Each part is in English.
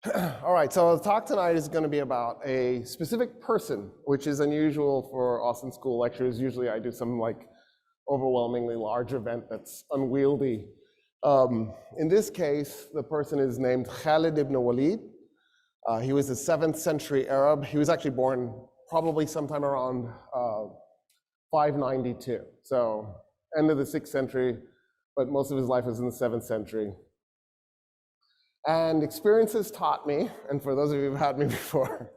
All right, so the talk tonight is going to be about a specific person, which is unusual for Austin School lectures. Usually I do some like overwhelmingly large event that's unwieldy. In this case, the person is named Khalid ibn Walid. He was a 7th century Arab. He was actually born probably sometime around 592. So end of the 6th century, but most of his life was in the 7th century. And experiences taught me, and for those of you who've had me before,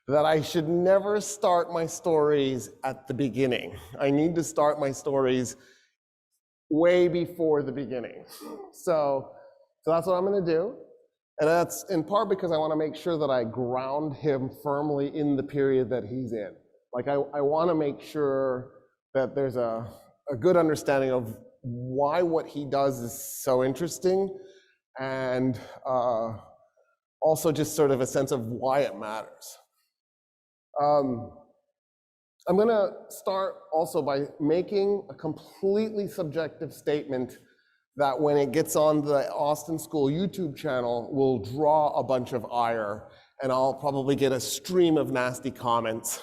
that I should never start my stories at the beginning. I need to start my stories way before the beginning. So that's what I'm going to do. And that's in part because I want to make sure that I ground him firmly in the period that he's in. Like I want to make sure that there's a good understanding of why what he does is so interesting, and also just sort of a sense of why it matters. I'm going to start also by making a completely subjective statement that when it gets on the Austin School YouTube channel will draw a bunch of ire, and I'll probably get a stream of nasty comments,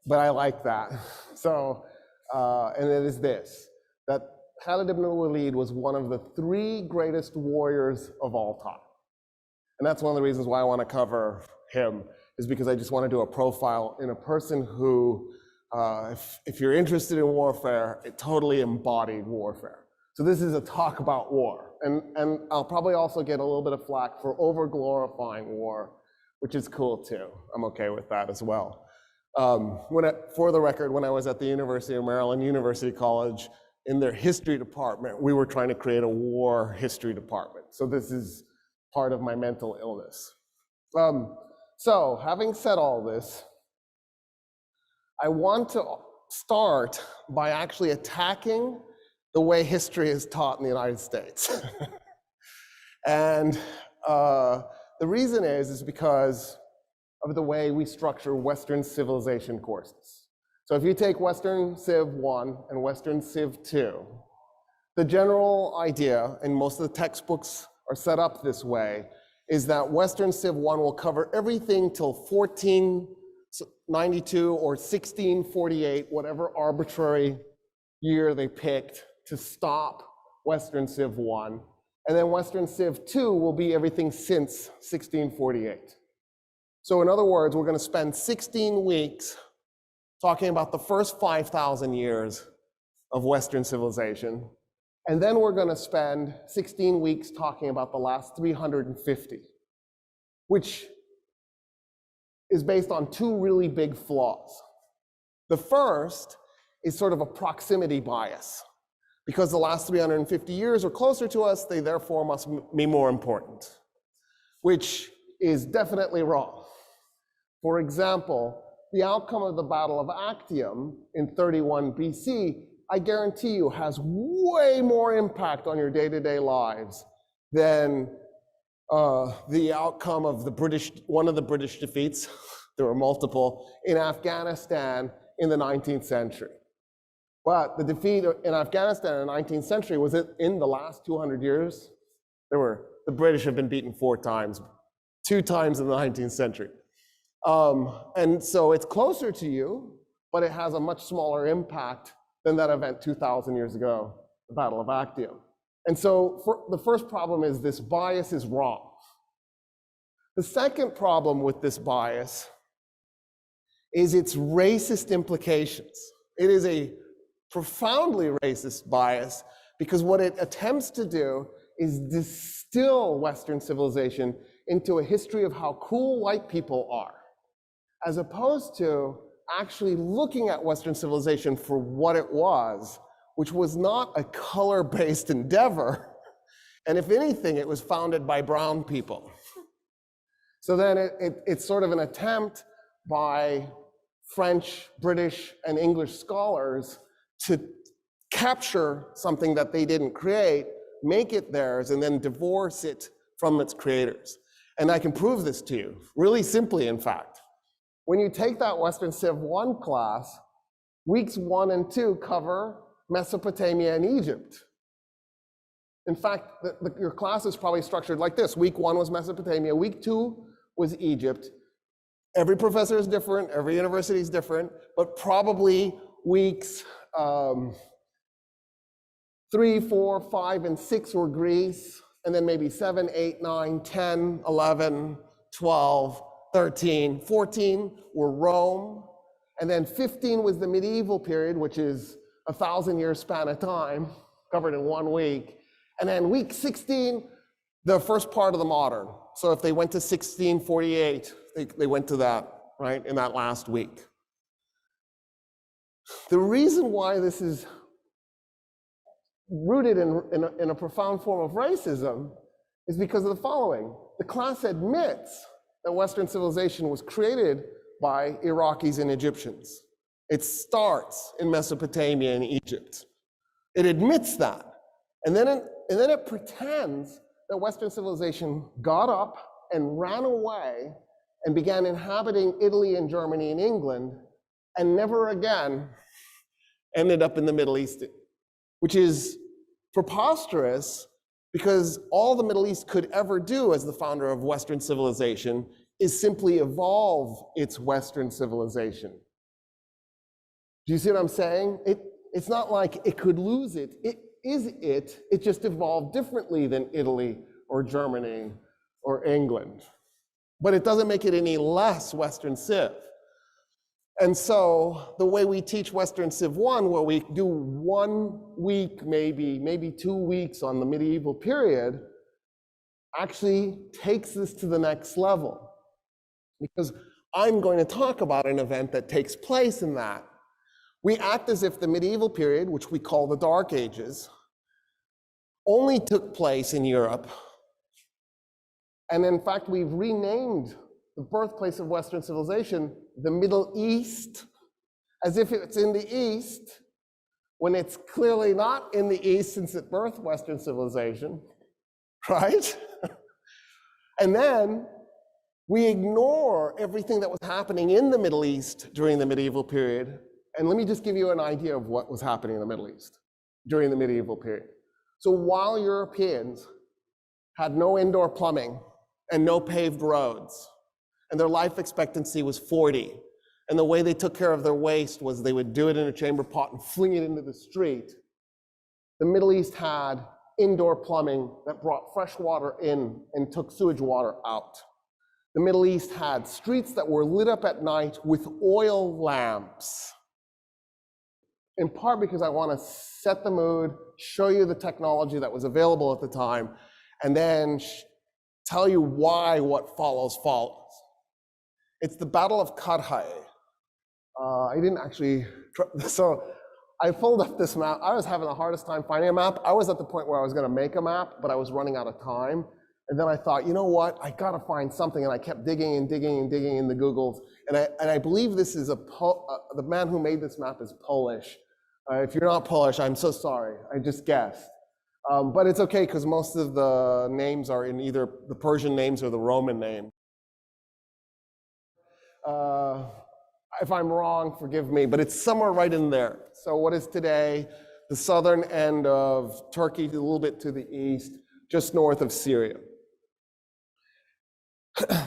but I like that. So, and it is this, that Khalid ibn Walid was one of the 3 greatest warriors of all time. And that's one of the reasons why I want to cover him, is because I just want to do a profile in a person who, if you're interested in warfare, it totally embodied warfare. So this is a talk about war. And I'll probably also get a little bit of flack for over-glorifying war, which is cool too. I'm okay with that as well. For the record, when I was at the University of Maryland University College, in their history department, we were trying to create a war history department. So this is part of my mental illness. So having said all this, I want to start by actually attacking the way history is taught in the United States. And the reason is because of the way we structure Western civilization courses. So if you take Western Civ 1 and Western Civ 2, the general idea, and most of the textbooks are set up this way, is that Western Civ 1 will cover everything till 1492 or 1648, whatever arbitrary year they picked to stop Western Civ 1. And then Western Civ 2 will be everything since 1648. So in other words, we're going to spend 16 weeks talking about the first 5,000 years of Western civilization. And then we're going to spend 16 weeks talking about the last 350, which is based on 2 really big flaws. The first is sort of a proximity bias. Because the last 350 years are closer to us, they therefore must be more important, which is definitely wrong. For example, the outcome of the Battle of Actium in 31 BC, I guarantee you, has way more impact on your day-to-day lives than the outcome of one of the British defeats, there were multiple, in Afghanistan in the 19th century. But the defeat in Afghanistan in the 19th century, was it in the last 200 years? The British have been beaten 4 times, 2 times in the 19th century. And so it's closer to you, but it has a much smaller impact than that event 2,000 years ago, the Battle of Actium. And so the first problem is this bias is wrong. The second problem with this bias is its racist implications. It is a profoundly racist bias because what it attempts to do is distill Western civilization into a history of how cool white people are, as opposed to actually looking at Western civilization for what it was, which was not a color-based endeavor. And if anything, it was founded by brown people. So then it's sort of an attempt by French, British, and English scholars to capture something that they didn't create, make it theirs, and then divorce it from its creators. And I can prove this to you, really simply, in fact. When you take that Western Civ 1 class, weeks 1 and 2 cover Mesopotamia and Egypt. In fact, your class is probably structured like this. Week 1 was Mesopotamia. Week 2 was Egypt. Every professor is different. Every university is different. But probably weeks 3, 4, 5, and 6 were Greece. And then maybe 7, 8, 9, 10, 11, 12, 13, 14 were Rome. And then 15 was the medieval period, which is a 1,000-year span of time covered in 1 week. And then week 16, the first part of the modern. So if they went to 1648, they went to that, right, in that last week. The reason why this is rooted in a profound form of racism is because of the following. The class admits that Western civilization was created by Iraqis and Egyptians. It starts in Mesopotamia and Egypt. It admits that. And then it pretends that Western civilization got up and ran away and began inhabiting Italy and Germany and England, and never again ended up in the Middle East, which is preposterous, because all the Middle East could ever do as the founder of Western civilization is simply evolve its Western civilization. Do you see what I'm saying? It's not like it could lose it. It just evolved differently than Italy or Germany or England. But it doesn't make it any less Western Civ. And so the way we teach Western Civ 1, where we do 1 week, maybe 2 weeks on the medieval period, actually takes this to the next level. Because I'm going to talk about an event that takes place in that. We act as if the medieval period, which we call the Dark Ages, only took place in Europe. And in fact, we've renamed the birthplace of Western civilization the Middle East, as if it's in the East, when it's clearly not in the East since it birthed Western civilization, right? And then we ignore everything that was happening in the Middle East during the medieval period. And let me just give you an idea of what was happening in the Middle East during the medieval period. So while Europeans had no indoor plumbing and no paved roads, and their life expectancy was 40, and the way they took care of their waste was they would do it in a chamber pot and fling it into the street, the Middle East had indoor plumbing that brought fresh water in and took sewage water out. The Middle East had streets that were lit up at night with oil lamps. In part because I want to set the mood, show you the technology that was available at the time, and then tell you why what follows. It's the Battle of Karhay. I didn't actually, so I pulled up this map. I was having the hardest time finding a map. I was at the point where I was going to make a map, but I was running out of time. And then I thought, you know what? I got to find something. And I kept digging and digging and digging in the Googles. And I believe this is the man who made this map is Polish. If you're not Polish, I'm so sorry. I just guessed. But it's okay, because most of the names are in either the Persian names or the Roman name. If I'm wrong, forgive me, but it's somewhere right in there. So what is today the southern end of Turkey, a little bit to the east, just north of Syria.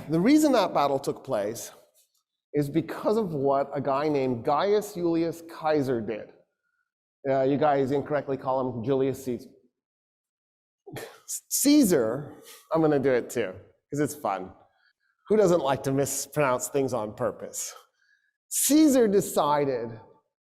The reason that battle took place is because of what a guy named Gaius Julius Caesar did. You guys incorrectly call him Julius Caesar. Caesar, I'm going to do it too, because it's fun. Who doesn't like to mispronounce things on purpose? Caesar decided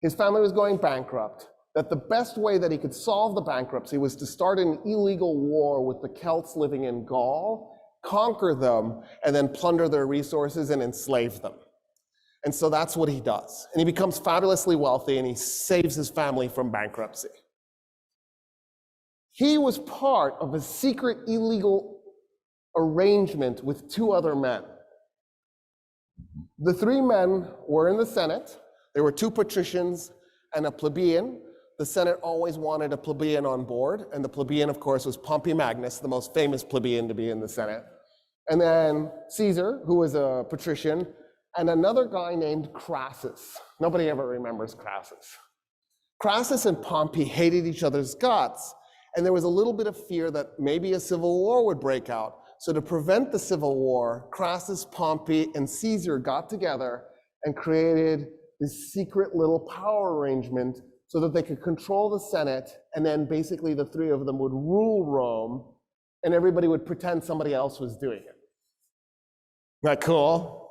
his family was going bankrupt, that the best way that he could solve the bankruptcy was to start an illegal war with the Celts living in Gaul, conquer them, and then plunder their resources and enslave them. And so that's what he does. And he becomes fabulously wealthy, and he saves his family from bankruptcy. He was part of a secret illegal arrangement with 2 other men. The 3 men were in the Senate. There were 2 patricians and a plebeian. The Senate always wanted a plebeian on board, and the plebeian, of course, was Pompey Magnus, the most famous plebeian to be in the Senate. And then Caesar, who was a patrician, and another guy named Crassus. Nobody ever remembers Crassus. Crassus and Pompey hated each other's guts, And there was a little bit of fear that maybe a civil war would break out. So to prevent the civil war, Crassus, Pompey, and Caesar got together and created this secret little power arrangement so that they could control the Senate, and then basically the three of them would rule Rome, and everybody would pretend somebody else was doing it. Isn't that cool?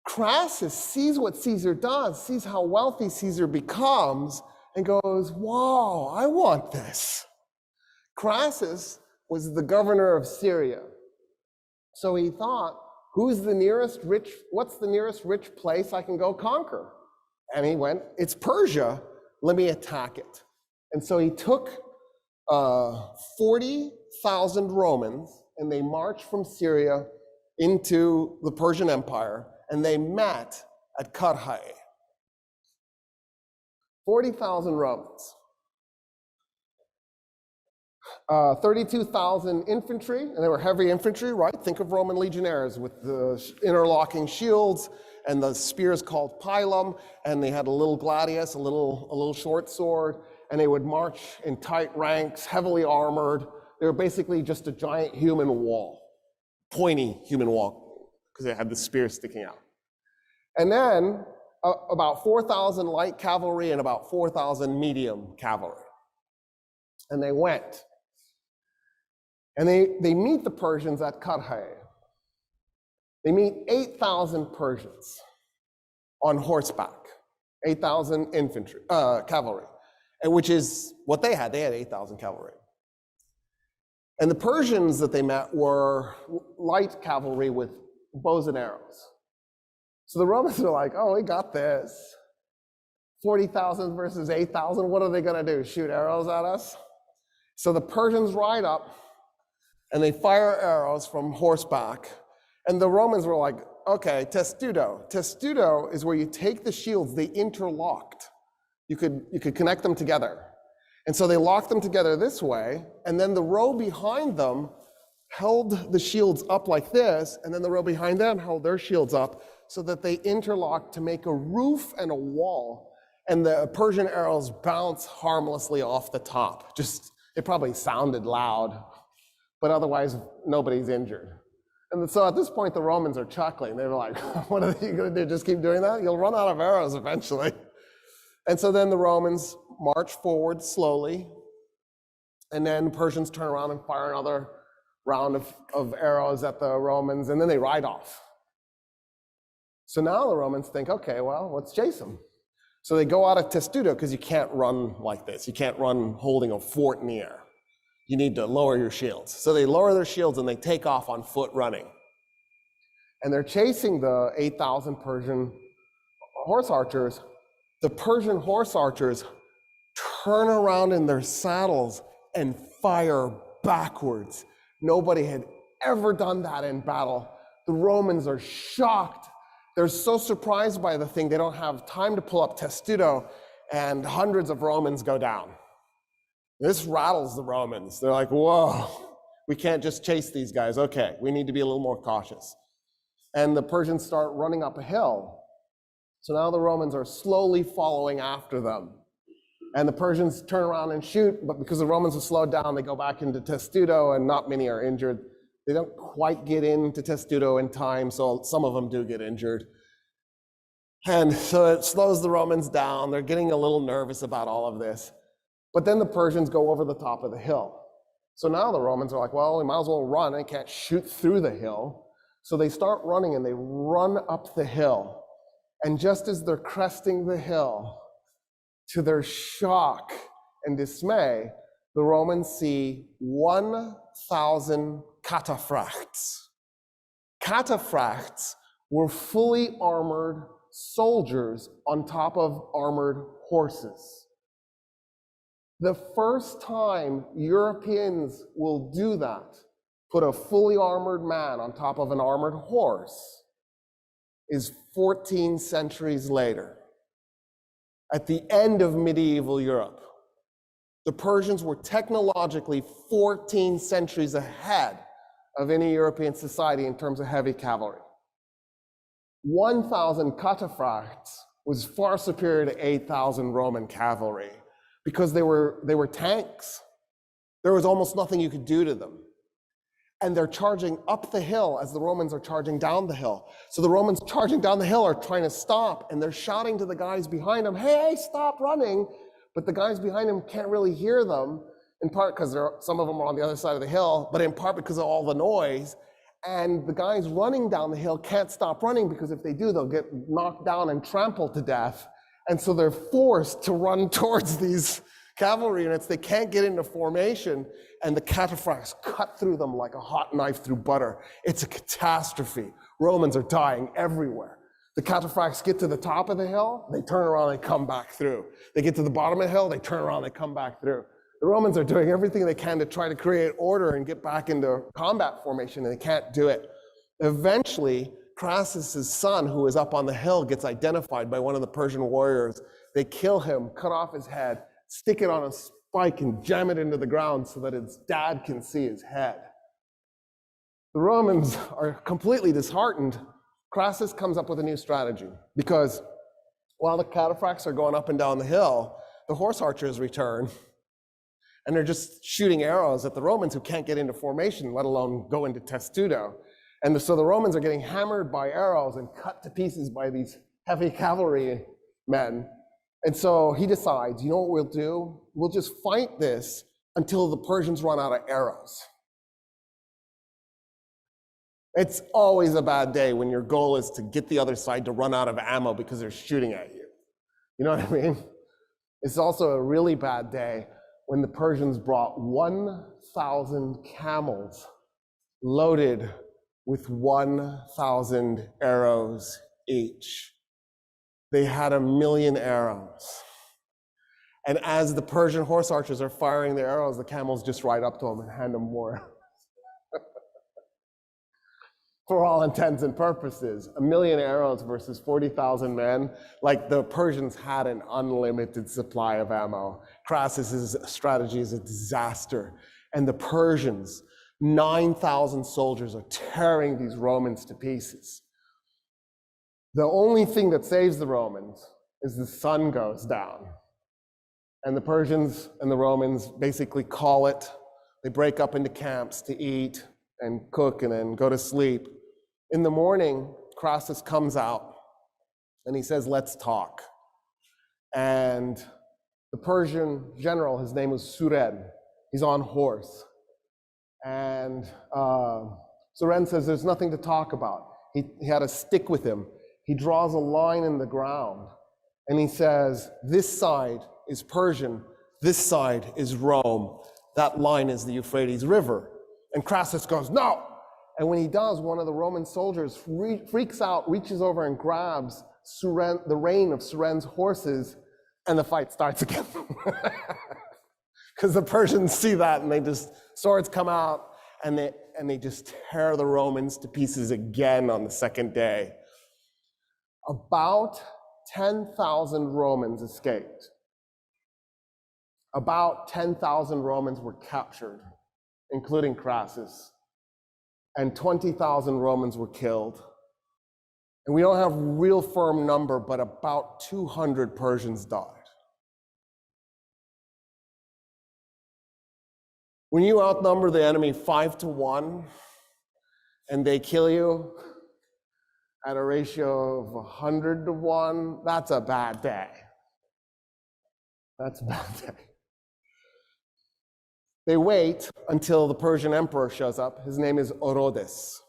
Crassus sees what Caesar does, sees how wealthy Caesar becomes, and goes, whoa, I want this. Crassus was the governor of Syria. So he thought, what's the nearest rich place I can go conquer? And he went, it's Persia, let me attack it. And so he took 40,000 Romans, and they marched from Syria into the Persian Empire, and they met at Carrhae. 40,000 Romans. 32,000 infantry, and they were heavy infantry, right? Think of Roman legionaries with the interlocking shields and the spears called pilum, and they had a little gladius, a little short sword, and they would march in tight ranks, heavily armored. They were basically just a giant human wall, pointy human wall, because they had the spear sticking out. And then about 4,000 light cavalry and about 4,000 medium cavalry. And they went. And they meet the Persians at Carrhae. They meet 8,000 Persians on horseback, 8,000 infantry, cavalry, and which is what they had. They had 8,000 cavalry. And the Persians that they met were light cavalry with bows and arrows. So the Romans are like, oh, we got this. 40,000 versus 8,000, what are they gonna do? Shoot arrows at us? So the Persians ride up and they fire arrows from horseback. And the Romans were like, okay, testudo. Testudo is where you take the shields, they interlocked. You could connect them together. And so they locked them together this way, and then the row behind them held the shields up like this, and then the row behind them held their shields up so that they interlocked to make a roof and a wall, and the Persian arrows bounce harmlessly off the top. It probably sounded loud, but otherwise nobody's injured. And so at this point, the Romans are chuckling. They're like, what are you gonna do? Just keep doing that? You'll run out of arrows eventually. And so then the Romans march forward slowly, and then the Persians turn around and fire another round of arrows at the Romans, and then they ride off. So now the Romans think, okay, well, let's chase them. So they go out of Testudo, because you can't run like this. You can't run holding a fort in the air. You need to lower your shields. So they lower their shields and they take off on foot running. And they're chasing the 8,000 Persian horse archers. The Persian horse archers turn around in their saddles and fire backwards. Nobody had ever done that in battle. The Romans are shocked. They're so surprised by the thing, they don't have time to pull up Testudo, and hundreds of Romans go down. This rattles the Romans. They're like, whoa, we can't just chase these guys. Okay, we need to be a little more cautious. And the Persians start running up a hill. So now the Romans are slowly following after them. And the Persians turn around and shoot, but because the Romans have slowed down, they go back into Testudo, and not many are injured. They don't quite get into Testudo in time, so some of them do get injured. And so it slows the Romans down. They're getting a little nervous about all of this. But then the Persians go over the top of the hill. So now the Romans are like, well, we might as well run. They can't shoot through the hill. So they start running, and they run up the hill. And just as they're cresting the hill, to their shock and dismay, the Romans see 1,000 cataphracts. Cataphracts were fully armored soldiers on top of armored horses. The first time Europeans will do that, put a fully armored man on top of an armored horse, is 14 centuries later, at the end of medieval Europe. The Persians were technologically 14 centuries ahead of any European society in terms of heavy cavalry. 1,000 cataphracts was far superior to 8,000 Roman cavalry. because they were tanks. There was almost nothing you could do to them. And they're charging up the hill as the Romans are charging down the hill. So the Romans charging down the hill are trying to stop, and they're shouting to the guys behind them, hey, stop running. But the guys behind them can't really hear them, in part because some of them are on the other side of the hill, but in part because of all the noise. And the guys running down the hill can't stop running, because if they do, they'll get knocked down and trampled to death. And so they're forced to run towards these cavalry units. They can't get into formation, and the cataphracts cut through them like a hot knife through butter. It's a catastrophe. Romans are dying everywhere. The cataphracts get to the top of the hill, they turn around and come back through. They get to the bottom of the hill, they turn around and come back through. The Romans are doing everything they can to try to create order and get back into combat formation, and they can't do it. Eventually, Crassus's son, who is up on the hill, gets identified by one of the Persian warriors. They kill him, cut off his head, stick it on a spike and jam it into the ground so that his dad can see his head. The Romans are completely disheartened. Crassus comes up with a new strategy, because while the cataphracts are going up and down the hill, the horse archers return, and they're just shooting arrows at the Romans, who can't get into formation, let alone go into testudo. And so the Romans are getting hammered by arrows and cut to pieces by these heavy cavalry men. And so he decides, you know what we'll do? We'll just fight this until the Persians run out of arrows. It's always a bad day when your goal is to get the other side to run out of ammo because they're shooting at you. You know what I mean? It's also a really bad day when the Persians brought 1,000 camels loaded with 1,000 arrows each. They had 1,000,000 arrows. And as the Persian horse archers are firing their arrows, the camels just ride up to them and hand them more. For all intents and purposes, 1,000,000 arrows versus 40,000 men, like the Persians had an unlimited supply of ammo. Crassus's strategy is a disaster. And the Persians, 9,000 soldiers, are tearing these Romans to pieces. The only thing that saves the Romans is the sun goes down. And the Persians and the Romans basically call it. They break up into camps to eat and cook and then go to sleep. In the morning, Crassus comes out and he says, let's talk. And the Persian general, his name was Suren. He's on horse. And Suren says, there's nothing to talk about. He had a stick with him. He draws a line in the ground and he says, this side is Persian, this side is Rome. That line is the Euphrates River. And Crassus goes, no. And when he does, one of the Roman soldiers freaks out, reaches over and grabs the rein of Suren's horses, and the fight starts again. Because the Persians see that, and swords come out, and they just tear the Romans to pieces again on the second day. About 10,000 Romans escaped. About 10,000 Romans were captured, including Crassus. And 20,000 Romans were killed. And we don't have a real firm number, but about 200 Persians died. When you outnumber the enemy 5-1, and they kill you at a ratio of 100-1, that's a bad day. That's a bad day. They wait until the Persian emperor shows up. His name is Orodes.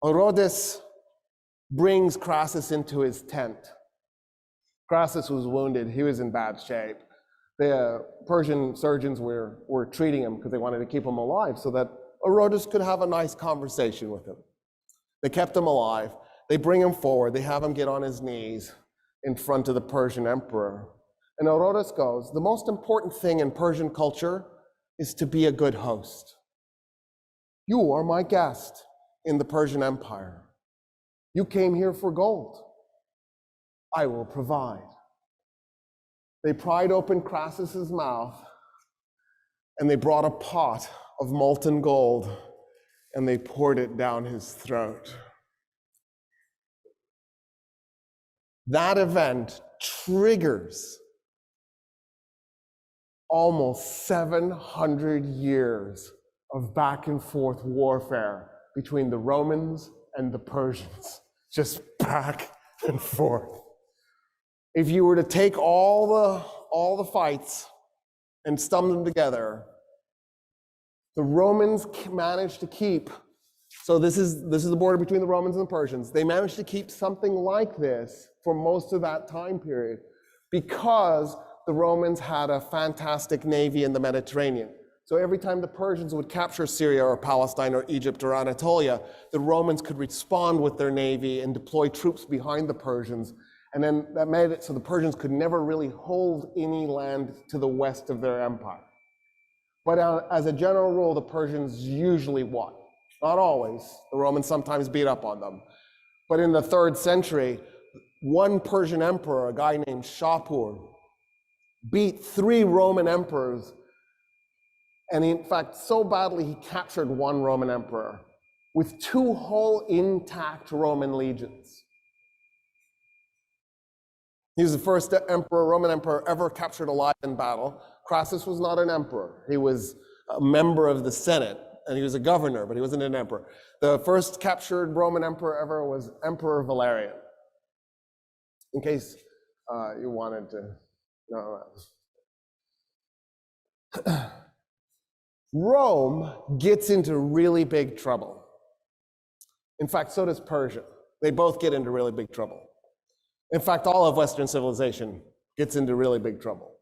Orodes brings Crassus into his tent. Crassus was wounded. He was in bad shape. The Persian surgeons were treating him because they wanted to keep him alive so that Orodes could have a nice conversation with him. They kept him alive. They bring him forward. They have him get on his knees in front of the Persian emperor. And Orodes goes, the most important thing in Persian culture is to be a good host. You are my guest in the Persian Empire. You came here for gold. I will provide. They pried open Crassus's mouth and they brought a pot of molten gold and they poured it down his throat. That event triggers almost 700 years of back and forth warfare between the Romans and the Persians, just back and forth. If you were to take all the fights and stum them together, the Romans managed to keep, so this is the border between the Romans and the Persians. They managed to keep something like this for most of that time period because the Romans had a fantastic navy in the Mediterranean. So every time the Persians would capture Syria or Palestine or Egypt or Anatolia, the Romans could respond with their navy and deploy troops behind the Persians. And then that made it so the Persians could never really hold any land to the west of their empire. But as a general rule, the Persians usually won. Not always. The Romans sometimes beat up on them. But in the 3rd century, one Persian emperor, a guy named Shapur, beat 3 Roman emperors. And in fact, so badly, he captured one Roman emperor with 2 whole intact Roman legions. He was the first Roman emperor ever captured alive in battle. Crassus was not an emperor. He was a member of the Senate, and he was a governor, but he wasn't an emperor. The first captured Roman emperor ever was Emperor Valerian. In case you wanted to know that. Rome gets into really big trouble. In fact, so does Persia. They both get into really big trouble. In fact, all of Western civilization gets into really big trouble.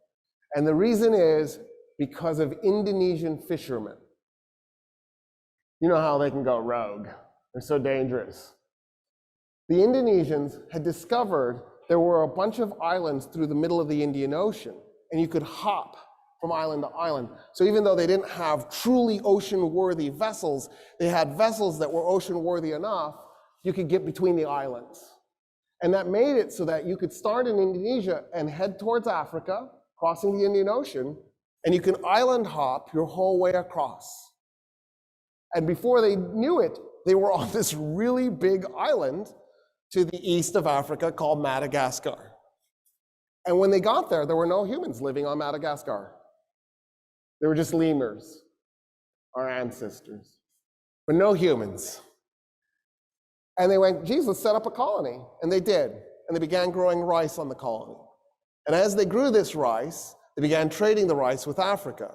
And the reason is because of Indonesian fishermen. You know how they can go rogue. They're so dangerous. The Indonesians had discovered there were a bunch of islands through the middle of the Indian Ocean, and you could hop from island to island. So even though they didn't have truly ocean-worthy vessels, they had vessels that were ocean-worthy enough, you could get between the islands. And that made it so that you could start in Indonesia and head towards Africa, crossing the Indian Ocean, and you can island hop your whole way across. And before they knew it, they were on this really big island to the east of Africa called Madagascar. And when they got there, there were no humans living on Madagascar. They were just lemurs, our ancestors, but no humans. And they went, geez, let's set up a colony. And they did. And they began growing rice on the colony. And as they grew this rice, they began trading the rice with Africa.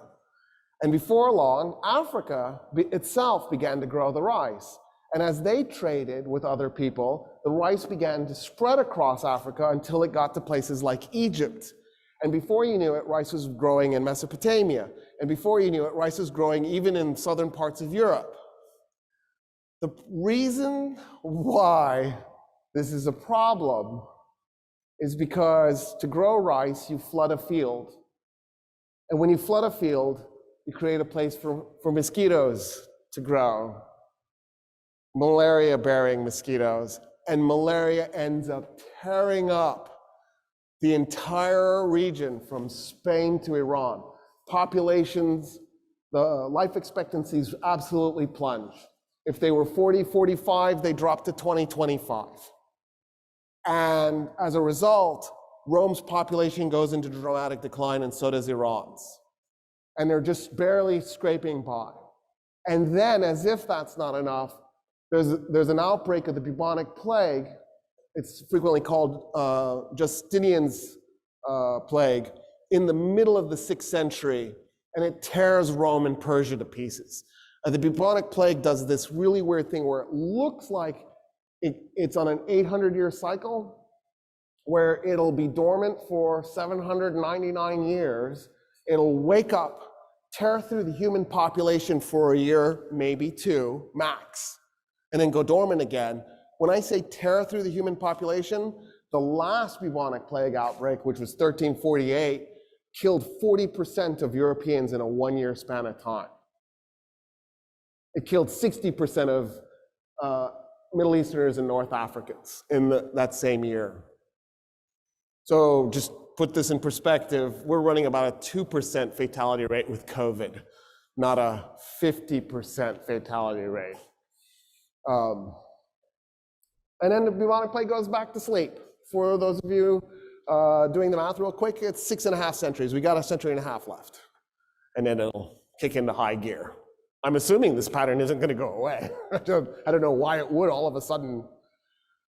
And before long, Africa itself began to grow the rice. And as they traded with other people, the rice began to spread across Africa until it got to places like Egypt. And before you knew it, rice was growing in Mesopotamia. And before you knew it, rice was growing even in southern parts of Europe. The reason why this is a problem is because to grow rice, you flood a field. And when you flood a field, you create a place for mosquitoes to grow, malaria-bearing mosquitoes. And malaria ends up tearing up the entire region from Spain to Iran. Populations, the life expectancies absolutely plunge. If they were 40, 45, they dropped to 20, 25. And as a result, Rome's population goes into dramatic decline, and so does Iran's. And they're just barely scraping by. And then, as if that's not enough, there's an outbreak of the bubonic plague. It's frequently called Justinian's plague in the middle of the 6th century, and it tears Rome and Persia to pieces. The bubonic plague does this really weird thing where it looks like it's on an 800-year cycle, where it'll be dormant for 799 years. It'll wake up, tear through the human population for a year, maybe 2, max, and then go dormant again. When I say tear through the human population, the last bubonic plague outbreak, which was 1348, killed 40% of Europeans in a 1-year span of time. It killed 60% of Middle Easterners and North Africans in that same year. So just put this in perspective, we're running about a 2% fatality rate with COVID, not a 50% fatality rate. And then the bubonic plague goes back to sleep. For those of you doing the math real quick, it's 6.5 centuries. We got a century and a half left. And then it'll kick into high gear. I'm assuming this pattern isn't going to go away. I don't know why it would all of a sudden.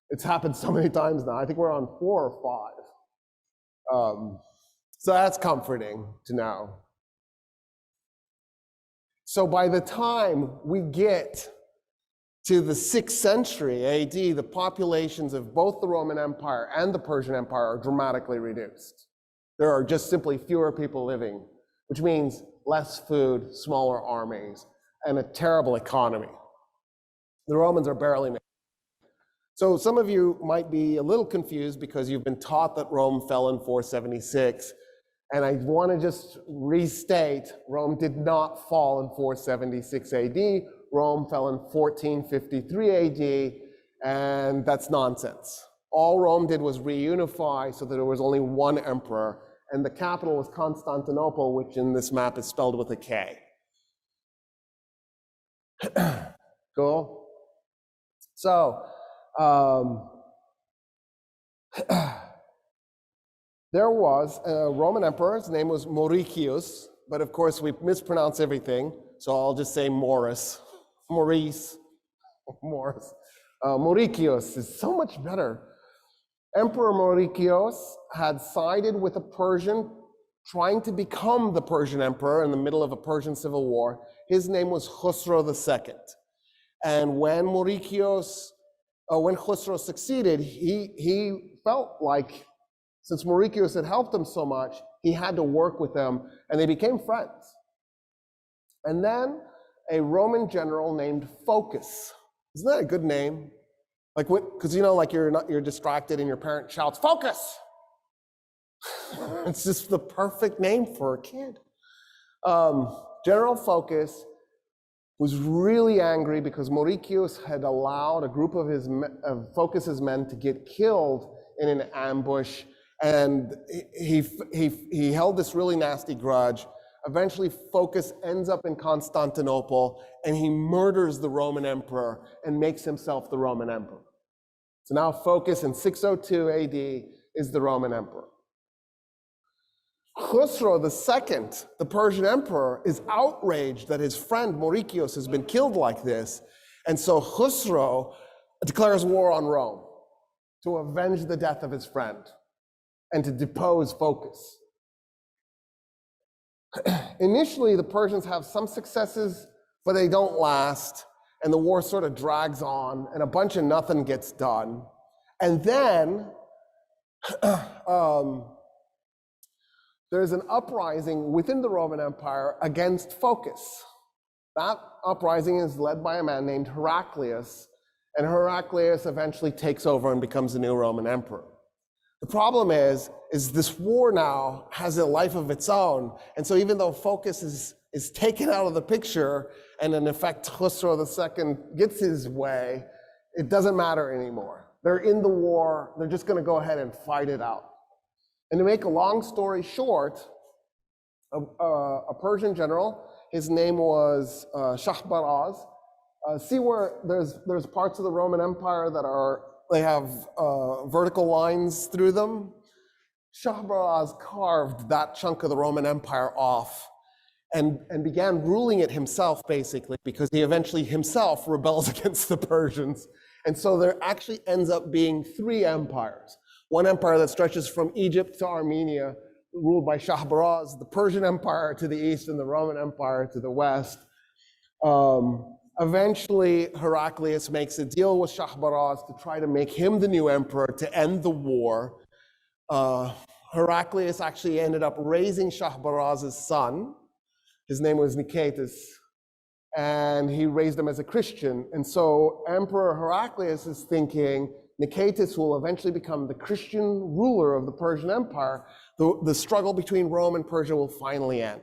It's happened so many times now. I think we're on 4 or 5. So that's comforting to know. So by the time we get to the 6th century AD, the populations of both the Roman Empire and the Persian Empire are dramatically reduced. There are just simply fewer people living, which means less food, smaller armies, and a terrible economy. The Romans are barely making it. So some of you might be a little confused because you've been taught that Rome fell in 476. And I want to just restate, Rome did not fall in 476 AD. Rome fell in 1453 AD, and that's nonsense. All Rome did was reunify so that there was only one emperor, and the capital was Constantinople, which in this map is spelled with a K. Cool? So, there was a Roman emperor, his name was Mauricius, but of course we mispronounce everything, so I'll just say Maurice. Maurice. Mauricius is so much better. Emperor Mauricius had sided with a Persian trying to become the Persian emperor in the middle of a Persian civil war. His name was Khusro II. And when Khusro succeeded, he felt like, since Mauricius had helped him so much, he had to work with them, and they became friends. And then a Roman general named Phocas. Isn't that a good name? Like, because like you're distracted and your parent shouts, "Focus!" It's just the perfect name for a kid. General Phocas was really angry because Mauricius had allowed a group of Phocas's men to get killed in an ambush, and he held this really nasty grudge. Eventually, Phocas ends up in Constantinople, and he murders the Roman emperor and makes himself the Roman emperor. So now Phocas in 602 AD is the Roman emperor. Khusro II, the Persian emperor, is outraged that his friend Mauricius has been killed like this, and so Khusro declares war on Rome to avenge the death of his friend and to depose Phocas. Initially, the Persians have some successes, but they don't last, and the war sort of drags on, and a bunch of nothing gets done. And then there's an uprising within the Roman Empire against Phocas. That uprising is led by a man named Heraclius, and Heraclius eventually takes over and becomes the new Roman emperor. The problem is this war now has a life of its own, and so even though Phocas is taken out of the picture, and in effect Khusro II gets his way, it doesn't matter anymore. They're in the war, they're just gonna go ahead and fight it out. And to make a long story short, a Persian general, his name was Shahbaraz. See where there's parts of the Roman Empire that they have vertical lines through them? Shahbaraz carved that chunk of the Roman Empire off and began ruling it himself, basically, because he eventually himself rebels against the Persians. And so there actually ends up being 3 empires. One empire that stretches from Egypt to Armenia, ruled by Shahbaraz, the Persian Empire to the east and the Roman Empire to the west. Eventually, Heraclius makes a deal with Shahbaraz to try to make him the new emperor to end the war. Heraclius actually ended up raising Shahbaraz's son. His name was Nicetas, and he raised him as a Christian. And so Emperor Heraclius is thinking Nicetas will eventually become the Christian ruler of the Persian Empire. The struggle between Rome and Persia will finally end.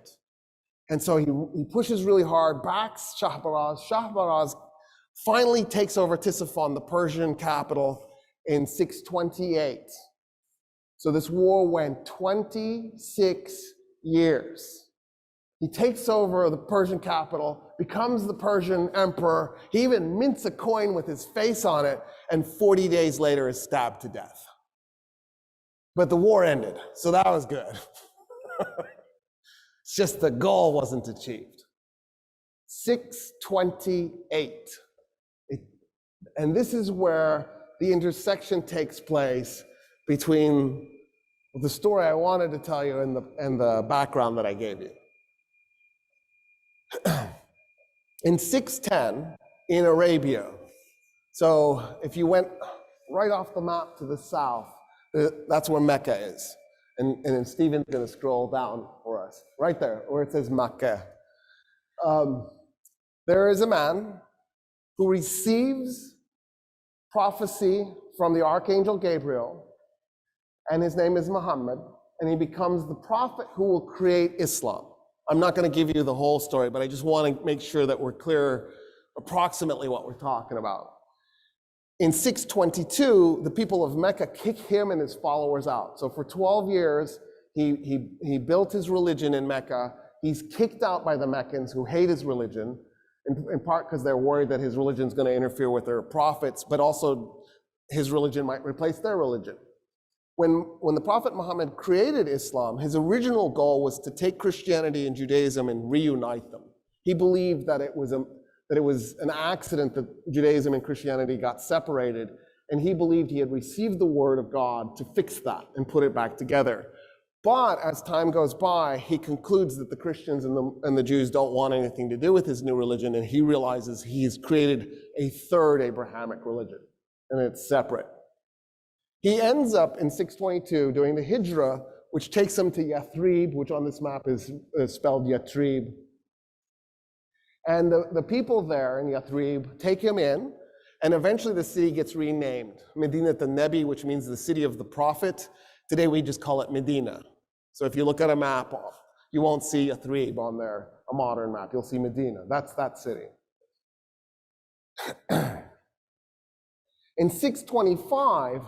And so he pushes really hard, backs Shahbaraz. Shahbaraz finally takes over Ctesiphon, the Persian capital, in 628. So this war went 26 years. He takes over the Persian capital, becomes the Persian emperor. He even mints a coin with his face on it, and 40 days later is stabbed to death. But the war ended, so that was good. It's just the goal wasn't achieved. 628. And this is where the intersection takes place between the story I wanted to tell you and the background that I gave you. In 610, in Arabia, so if you went right off the map to the south, that's where Mecca is. And Stephen's going to scroll down for us, right there, where it says Makkah. There is a man who receives prophecy from the Archangel Gabriel, and his name is Muhammad, and he becomes the prophet who will create Islam. I'm not going to give you the whole story, but I just want to make sure that we're clear approximately what we're talking about. In 622, the people of Mecca kick him and his followers out. So for 12 years, he built his religion in Mecca. He's kicked out by the Meccans who hate his religion, in part because they're worried that his religion is going to interfere with their prophets, but also his religion might replace their religion. When the Prophet Muhammad created Islam, his original goal was to take Christianity and Judaism and reunite them. He believed that it was an accident that Judaism and Christianity got separated, and he believed he had received the word of God to fix that and put it back together. But as time goes by, he concludes that the Christians and the Jews don't want anything to do with his new religion, and he realizes he's created a third Abrahamic religion, and it's separate. He ends up in 622 doing the Hijrah, which takes him to Yathrib, which on this map is spelled Yatrib. And the people there in Yathrib take him in, and eventually the city gets renamed. Medinat al-Nabi, which means the city of the prophet. Today we just call it Medina. So if you look at a map, you won't see Yathrib on there, a modern map. You'll see Medina. That's that city. In 625,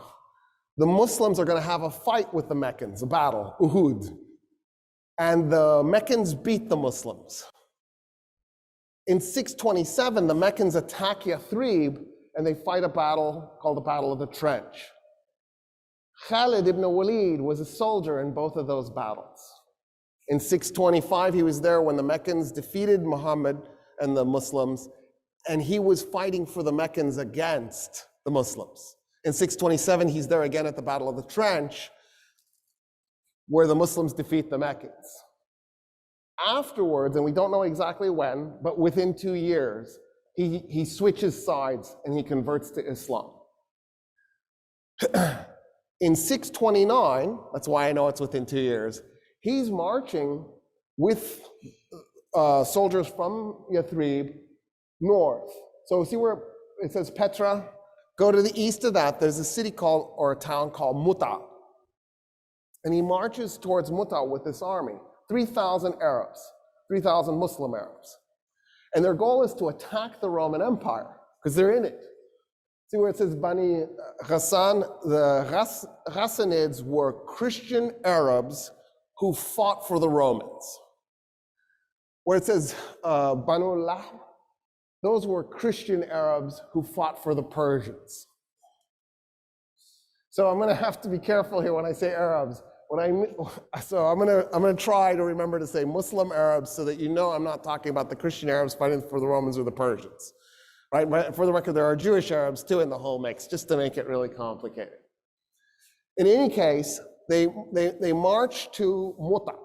the Muslims are going to have a fight with the Meccans, a battle, Uhud. And the Meccans beat the Muslims. In 627, the Meccans attack Yathrib, and they fight a battle called the Battle of the Trench. Khalid ibn Walid was a soldier in both of those battles. In 625, he was there when the Meccans defeated Muhammad and the Muslims, and he was fighting for the Meccans against the Muslims. In 627, he's there again at the Battle of the Trench, where the Muslims defeat the Meccans. Afterwards, and we don't know exactly when, but within 2 years, he switches sides and he converts to Islam. In 629, that's why I know it's within 2 years, he's marching with soldiers from Yathrib north. So see where it says Petra? Go to the east of that, there's a city called, or a town called Muta. And he marches towards Muta with this army, 3,000 Arabs, 3,000 Muslim Arabs. And their goal is to attack the Roman Empire, because they're in it. See where it says Bani Ghassan? The Ghassanids were Christian Arabs who fought for the Romans. Where it says Banu Lahm, those were Christian Arabs who fought for the Persians. So I'm going to have to be careful here when I say Arabs. So I'm going to try to remember to say Muslim Arabs so that you know I'm not talking about the Christian Arabs fighting for the Romans or the Persians. Right? But for the record, there are Jewish Arabs too in the whole mix, just to make it really complicated. In any case, they march to Muta.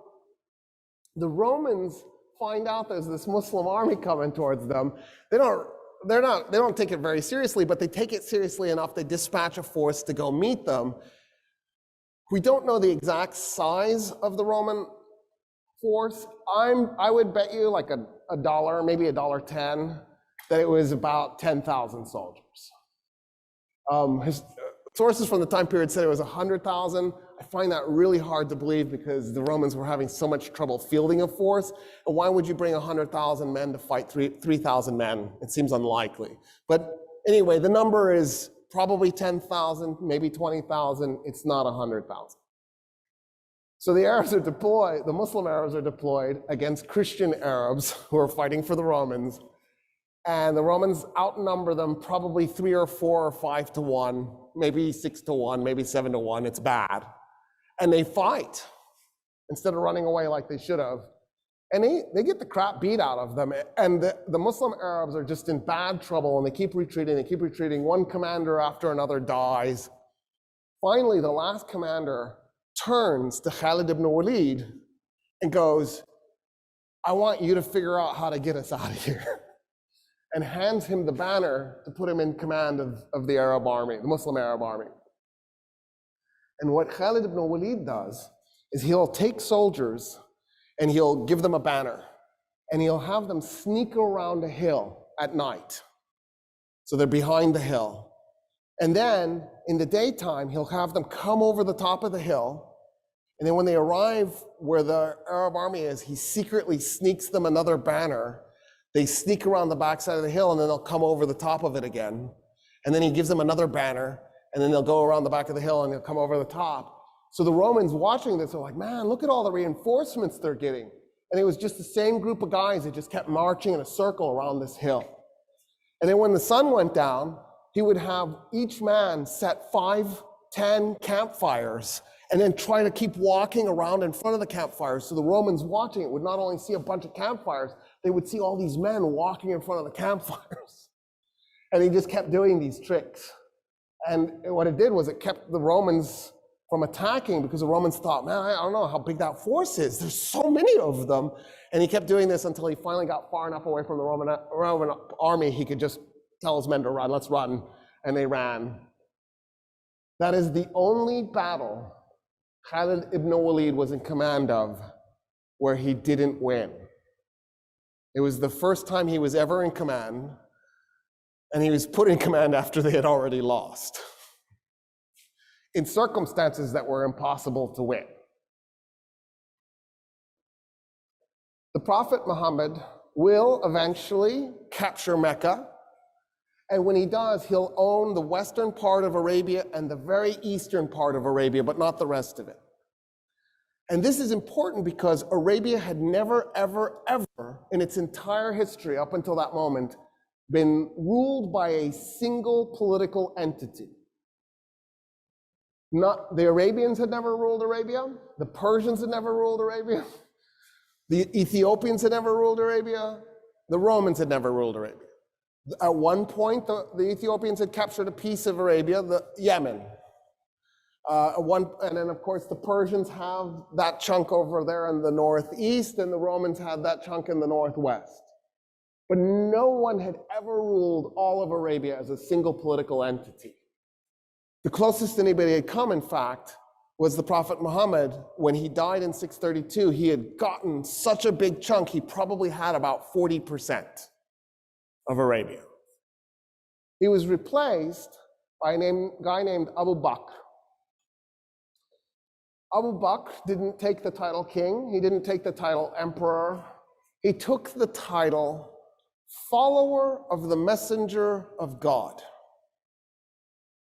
The Romans find out there's this Muslim army coming towards them. They don't take it very seriously, but they take it seriously enough. They dispatch a force to go meet them. We don't know the exact size of the Roman force. I would bet you like a dollar, maybe $1.10, that it was about 10,000 soldiers. Sources from the time period said it was 100,000. I find that really hard to believe because the Romans were having so much trouble fielding a force. And why would you bring 100,000 men to fight 3,000 men? It seems unlikely. But anyway, the number is probably 10,000, maybe 20,000. It's not 100,000. So the Arabs are deployed, the Muslim Arabs are deployed against Christian Arabs who are fighting for the Romans. And the Romans outnumber them probably 3 or 4 or 5 to 1, maybe 6 to 1, maybe 7 to 1. It's bad. and they fight instead of running away like they should have. And they get the crap beat out of them. And the Muslim Arabs are just in bad trouble, and they keep retreating, they keep retreating. One commander after another dies. Finally, the last commander turns to Khalid ibn Walid and goes, I want you to figure out how to get us out of here. And hands him the banner to put him in command of the Arab army, the Muslim Arab army. And what Khalid ibn Walid does is he'll take soldiers and he'll give them a banner, and he'll have them sneak around a hill at night. So they're behind the hill. And then in the daytime, he'll have them come over the top of the hill. And then when they arrive where the Arab army is, he secretly sneaks them another banner. They sneak around the backside of the hill, and then they'll come over the top of it again. And then he gives them another banner, and then they'll go around the back of the hill and they'll come over the top. So the Romans watching this are like, man, look at all the reinforcements they're getting. And it was just the same group of guys that just kept marching in a circle around this hill. And then when the sun went down, he would have each man set 5, 10 campfires and then try to keep walking around in front of the campfires. So the Romans watching it would not only see a bunch of campfires, they would see all these men walking in front of the campfires. And he just kept doing these tricks. And what it did was it kept the Romans from attacking, because the Romans thought, man, I don't know how big that force is. There's so many of them. And he kept doing this until he finally got far enough away from the Roman army, he could just tell his men to run, let's run. And they ran. That is the only battle Khalid ibn Walid was in command of where he didn't win. It was the first time he was ever in command, and he was put in command after they had already lost, in circumstances that were impossible to win. The Prophet Muhammad will eventually capture Mecca, and when he does, he'll own the western part of Arabia and the very eastern part of Arabia, but not the rest of it. And this is important because Arabia had never, ever, ever in its entire history up until that moment been ruled by a single political entity. Not the Arabians had never ruled Arabia, the Persians had never ruled Arabia, the Ethiopians had never ruled Arabia, the Romans had never ruled Arabia. At one point, the Ethiopians had captured a piece of Arabia, the Yemen. And then of course the Persians have that chunk over there in the northeast, and the Romans had that chunk in the northwest. But no one had ever ruled all of Arabia as a single political entity. The closest anybody had come, in fact, was the Prophet Muhammad. When he died in 632, he had gotten such a big chunk, he probably had about 40% of Arabia. He was replaced by a guy named Abu Bakr. Abu Bakr didn't take the title king, he didn't take the title emperor, he took the title follower of the messenger of God,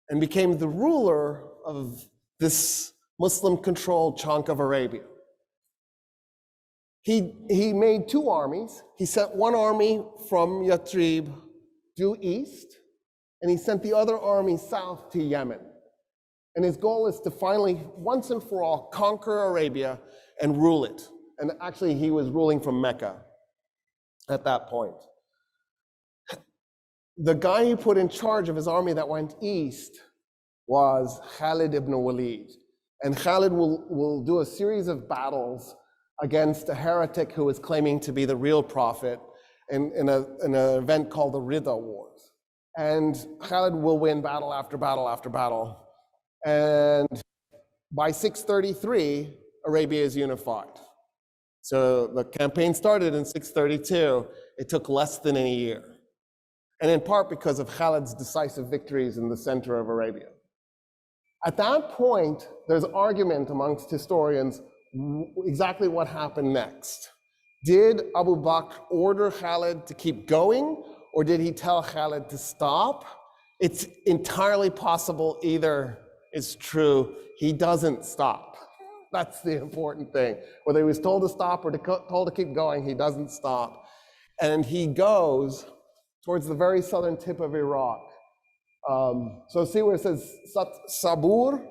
and became the ruler of this Muslim-controlled chunk of Arabia. He made 2 armies. He sent one army from Yathrib due east, and he sent the other army south to Yemen. And his goal is to finally, once and for all, conquer Arabia and rule it. And actually, he was ruling from Mecca at that point. The guy he put in charge of his army that went east was Khalid ibn Walid. And Khalid will do a series of battles against a heretic who was claiming to be the real prophet in an event called the Ridda Wars. And Khalid will win battle after battle after battle. And by 633, Arabia is unified. So the campaign started in 632. It took less than a year. And in part because of Khalid's decisive victories in the center of Arabia. At that point, there's argument amongst historians exactly what happened next. Did Abu Bakr order Khalid to keep going, or did he tell Khalid to stop? It's entirely possible either is true. He doesn't stop. That's the important thing. Whether he was told to stop or told to keep going, he doesn't stop. And he goes towards the very southern tip of Iraq. So see where it says Sabur?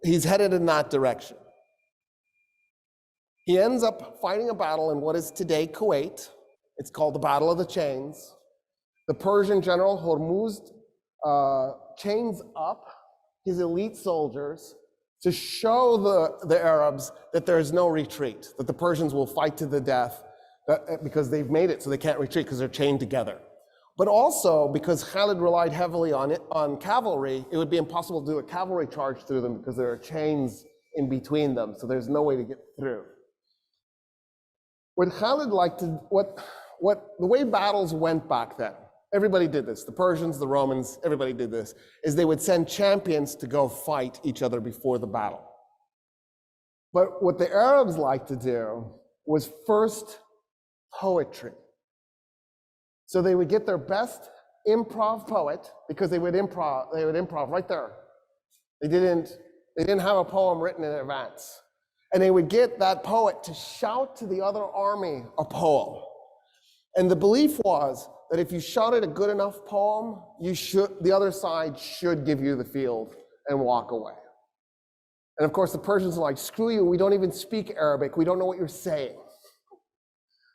He's headed in that direction. He ends up fighting a battle in what is today Kuwait. It's called the Battle of the Chains. The Persian general Hormuzd chains up his elite soldiers to show the Arabs that there is no retreat, that the Persians will fight to the death because they've made it so they can't retreat because they're chained together. But also because Khalid relied heavily on cavalry, it would be impossible to do a cavalry charge through them because there are chains in between them, so there's no way to get through. What Khalid liked to, the way battles went back then, everybody did this, the Persians, the Romans, everybody did this, is they would send champions to go fight each other before the battle. But what the Arabs liked to do was first poetry. So they would get their best improv poet, because they would improv right there. They didn't have a poem written in advance. And they would get that poet to shout to the other army a poem. And the belief was that if you shouted a good enough poem, the other side should give you the field and walk away. And of course, the Persians are like, screw you, we don't even speak Arabic, we don't know what you're saying.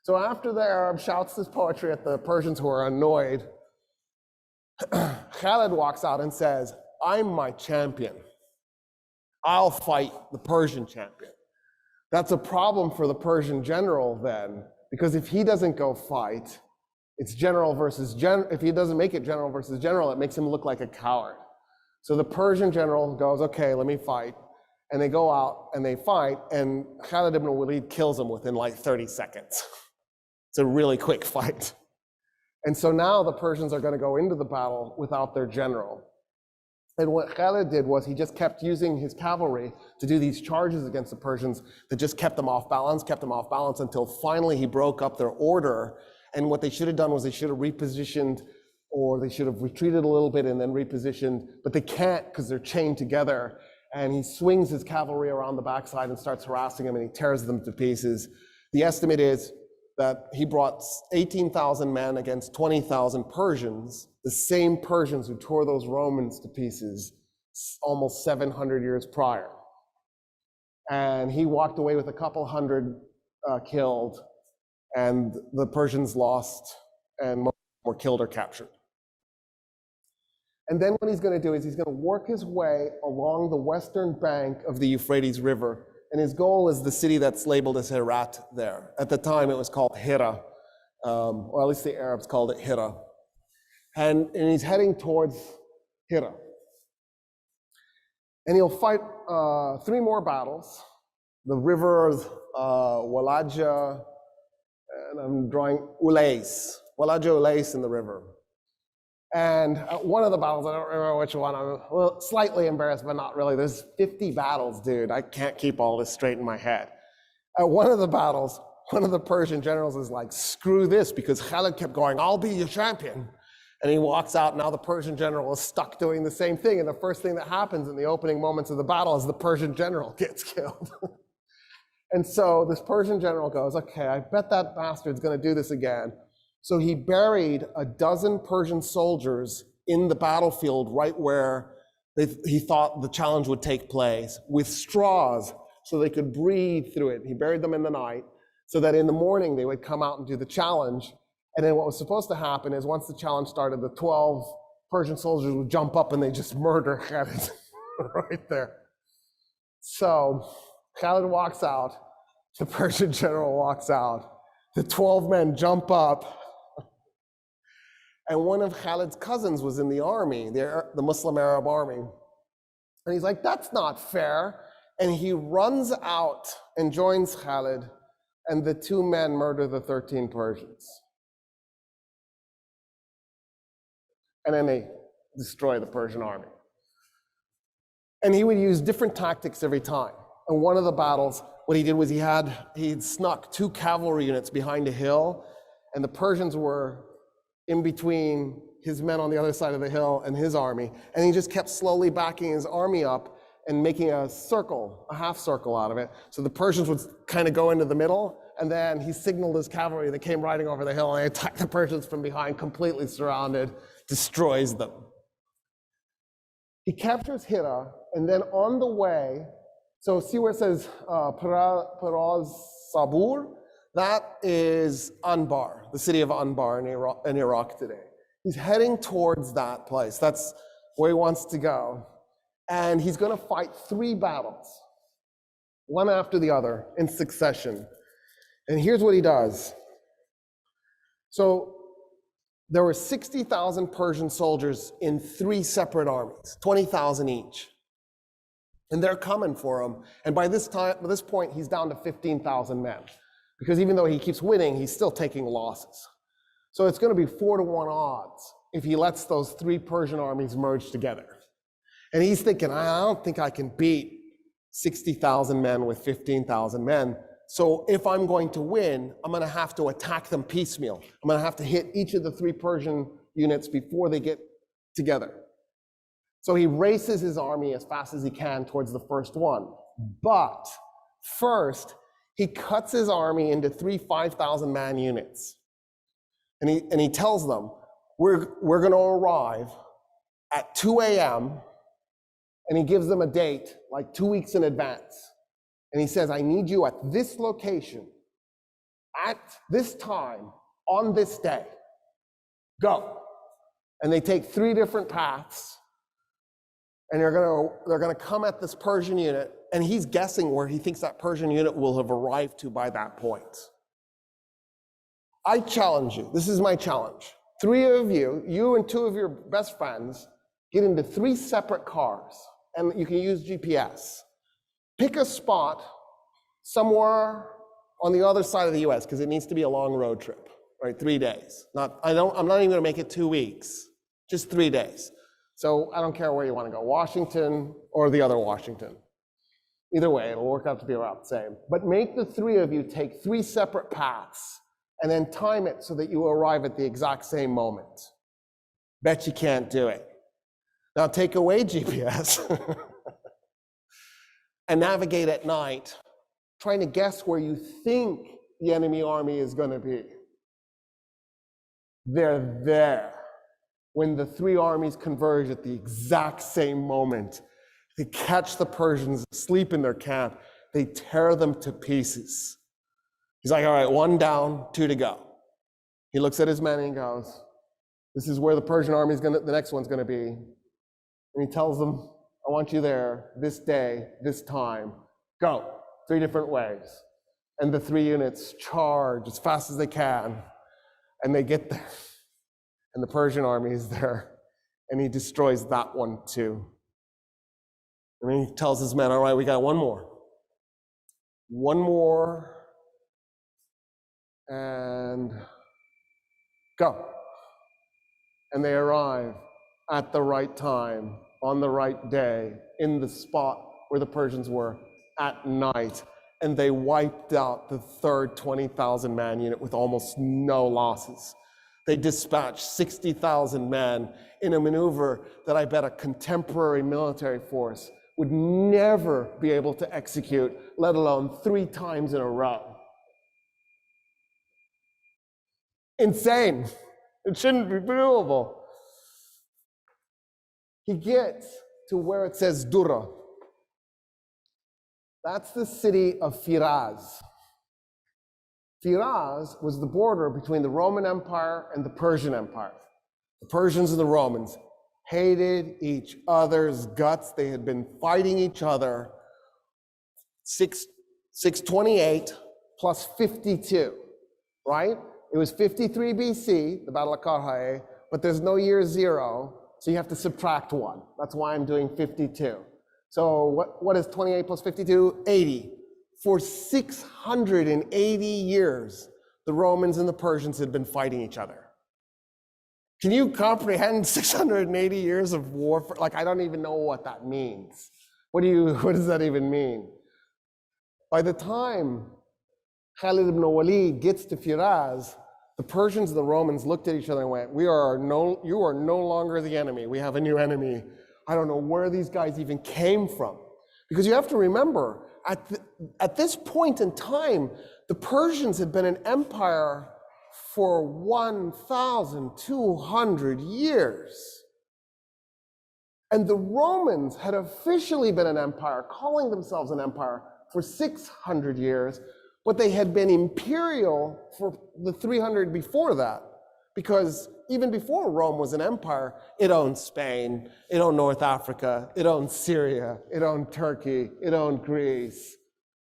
So after the Arab shouts this poetry at the Persians who are annoyed, Khalid walks out and says, I'm my champion. I'll fight the Persian champion. That's a problem for the Persian general then, because if he doesn't go fight, it's general versus general. If he doesn't make it general versus general, it makes him look like a coward. So the Persian general goes, okay, let me fight. And they go out and they fight, and Khalid ibn Walid kills him within like 30 seconds. It's a really quick fight. And so now the Persians are going to go into the battle without their general. And what Khalid did was he just kept using his cavalry to do these charges against the Persians that just kept them off balance until finally he broke up their order. And what they should have done was they should have repositioned, or they should have retreated a little bit and then repositioned, but they can't because they're chained together. And he swings his cavalry around the backside and starts harassing them, and he tears them to pieces. The estimate is that he brought 18,000 men against 20,000 Persians, the same Persians who tore those Romans to pieces almost 700 years prior. And he walked away with a couple hundred killed, and the Persians lost, and most were killed or captured. And then what he's going to do is he's going to work his way along the western bank of the Euphrates River. And his goal is the city that's labeled as Herat there. At the time, it was called Hira, or at least the Arabs called it Hira. And he's heading towards Hira. And he'll fight 3 more battles. The rivers Walaja, and I'm drawing Ulais. Walaja Ulais in the river. And one of the battles, I don't remember which one, I'm slightly embarrassed, but not really. There's 50 battles, dude. I can't keep all this straight in my head. At one of the battles, one of the Persian generals is like, screw this, because Khalid kept going, I'll be your champion. And he walks out, now the Persian general is stuck doing the same thing. And the first thing that happens in the opening moments of the battle is the Persian general gets killed. And so this Persian general goes, okay, I bet that bastard's gonna do this again. So he buried 12 Persian soldiers in the battlefield right where he thought the challenge would take place, with straws so they could breathe through it. He buried them in the night so that in the morning they would come out and do the challenge. And then what was supposed to happen is once the challenge started, the 12 Persian soldiers would jump up and they just murder Khalid right there. So Khalid walks out, the Persian general walks out, the 12 men jump up, and one of Khalid's cousins was in the army, the Muslim Arab army. And he's like, that's not fair. And he runs out and joins Khalid, and the 2 men murder the 13 Persians. And then they destroy the Persian army. And he would use different tactics every time. And one of the battles, what he did was he'd snuck 2 cavalry units behind a hill, and the Persians were in between his men on the other side of the hill and his army. And he just kept slowly backing his army up and making a circle, a half circle out of it. So the Persians would kind of go into the middle, and then he signaled his cavalry that came riding over the hill, and they attacked the Persians from behind, completely surrounded, destroys them. He captures Hira, and then on the way, So see where it says Peraz Sabur? That is Anbar, the city of Anbar in Iraq today. He's heading towards that place. That's where he wants to go. And he's going to fight 3 battles, one after the other in succession. And here's what he does. So there were 60,000 Persian soldiers in 3 separate armies, 20,000 each. And they're coming for him. And by this point, he's down to 15,000 men. Because even though he keeps winning, he's still taking losses. So it's going to be 4-to-1 odds if he lets those 3 Persian armies merge together. And he's thinking, I don't think I can beat 60,000 men with 15,000 men. So if I'm going to win, I'm going to have to attack them piecemeal. I'm going to have to hit each of the 3 Persian units before they get together. So he races his army as fast as he can towards the first one. But first, he cuts his army into 3 5,000-man units. And he tells them, we're going to arrive at 2 a.m., and he gives them a date like 2 weeks in advance. And he says, I need you at this location, at this time, on this day. Go. And they take 3 different paths, and they're going to come at this Persian unit, and he's guessing where he thinks that Persian unit will have arrived to by that point. I challenge you. This is my challenge. 3 of you, you and 2 of your best friends, get into 3 separate cars, and you can use GPS. Pick a spot somewhere on the other side of the US, because it needs to be a long road trip, right? 3 days. I'm not even going to make it 2 weeks, just 3 days. So I don't care where you want to go, Washington or the other Washington. Either way, it'll work out to be about the same. But make the 3 of you take 3 separate paths and then time it so that you arrive at the exact same moment. Bet you can't do it. Now take away GPS and navigate at night, trying to guess where you think the enemy army is going to be. They're there when the 3 armies converge at the exact same moment. They catch the Persians asleep in their camp. They tear them to pieces. He's like, all right, 1 down, 2 to go. He looks at his men and he goes, this is where the Persian army is the next one's going to be. And he tells them, I want you there this day, this time. Go. 3 different ways. And the 3 units charge as fast as they can. And they get there. And the Persian army is there. And he destroys that one too. And then he tells his men, all right, we got 1 more. 1 more. And go. And they arrive at the right time, on the right day, in the spot where the Persians were at night. And they wiped out the 3rd 20,000-man unit with almost no losses. They dispatched 60,000 men in a maneuver that I bet a contemporary military force would never be able to execute, let alone 3 times in a row. Insane. It shouldn't be doable. He gets to where it says Dura. That's the city of Firaz. Firaz was the border between the Roman Empire and the Persian Empire. The Persians and the Romans hated each other's guts. They had been fighting each other 628 plus 52, right? It was 53 BC, the Battle of Karhae, but there's no year 0, so you have to subtract 1. That's why I'm doing 52. So what is 28 plus 52? 80. For 680 years, the Romans and the Persians had been fighting each other. Can you comprehend 680 years of warfare? Like, I don't even know what that means. What does that even mean? By the time Khalid ibn Walid gets to Firaz, the Persians and the Romans looked at each other and went, you are no longer the enemy. We have a new enemy. I don't know where these guys even came from. Because you have to remember, at this point in time, the Persians had been an empire for 1,200 years. And the Romans had officially been an empire, calling themselves an empire, for 600 years, but they had been imperial for the 300 before that. Because even before Rome was an empire, it owned Spain, it owned North Africa, it owned Syria, it owned Turkey, it owned Greece,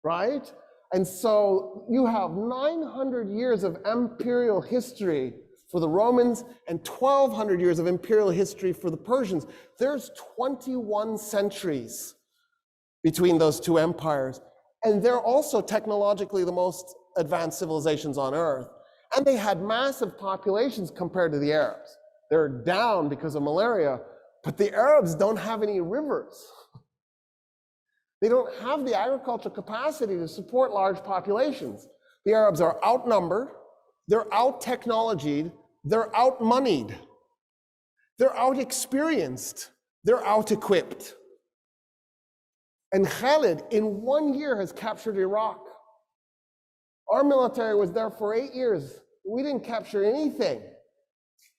right? And so you have 900 years of imperial history for the Romans and 1,200 years of imperial history for the Persians. There's 21 centuries between those two empires. And they're also technologically the most advanced civilizations on earth. And they had massive populations compared to the Arabs. They're down because of malaria, but the Arabs don't have any rivers. They don't have the agricultural capacity to support large populations. The Arabs are outnumbered, they're out-technologied, they're out-moneyed, they're out-experienced, they're out-equipped. And Khalid, in 1 year, has captured Iraq. Our military was there for 8 years. We didn't capture anything.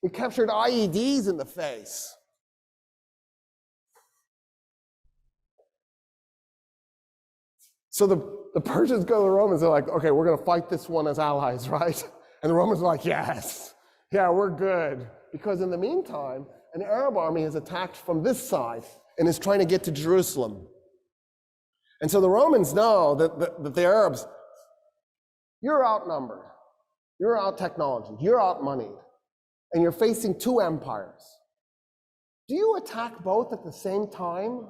We captured IEDs in the face. So the Persians go to the Romans, they're like, okay, we're gonna fight this one as allies, right? And the Romans are like, yes, yeah, we're good. Because in the meantime, an Arab army has attacked from this side and is trying to get to Jerusalem. And so the Romans know that the Arabs, you're outnumbered, you're out-technology, you're out-moneyed, and you're facing two empires. Do you attack both at the same time?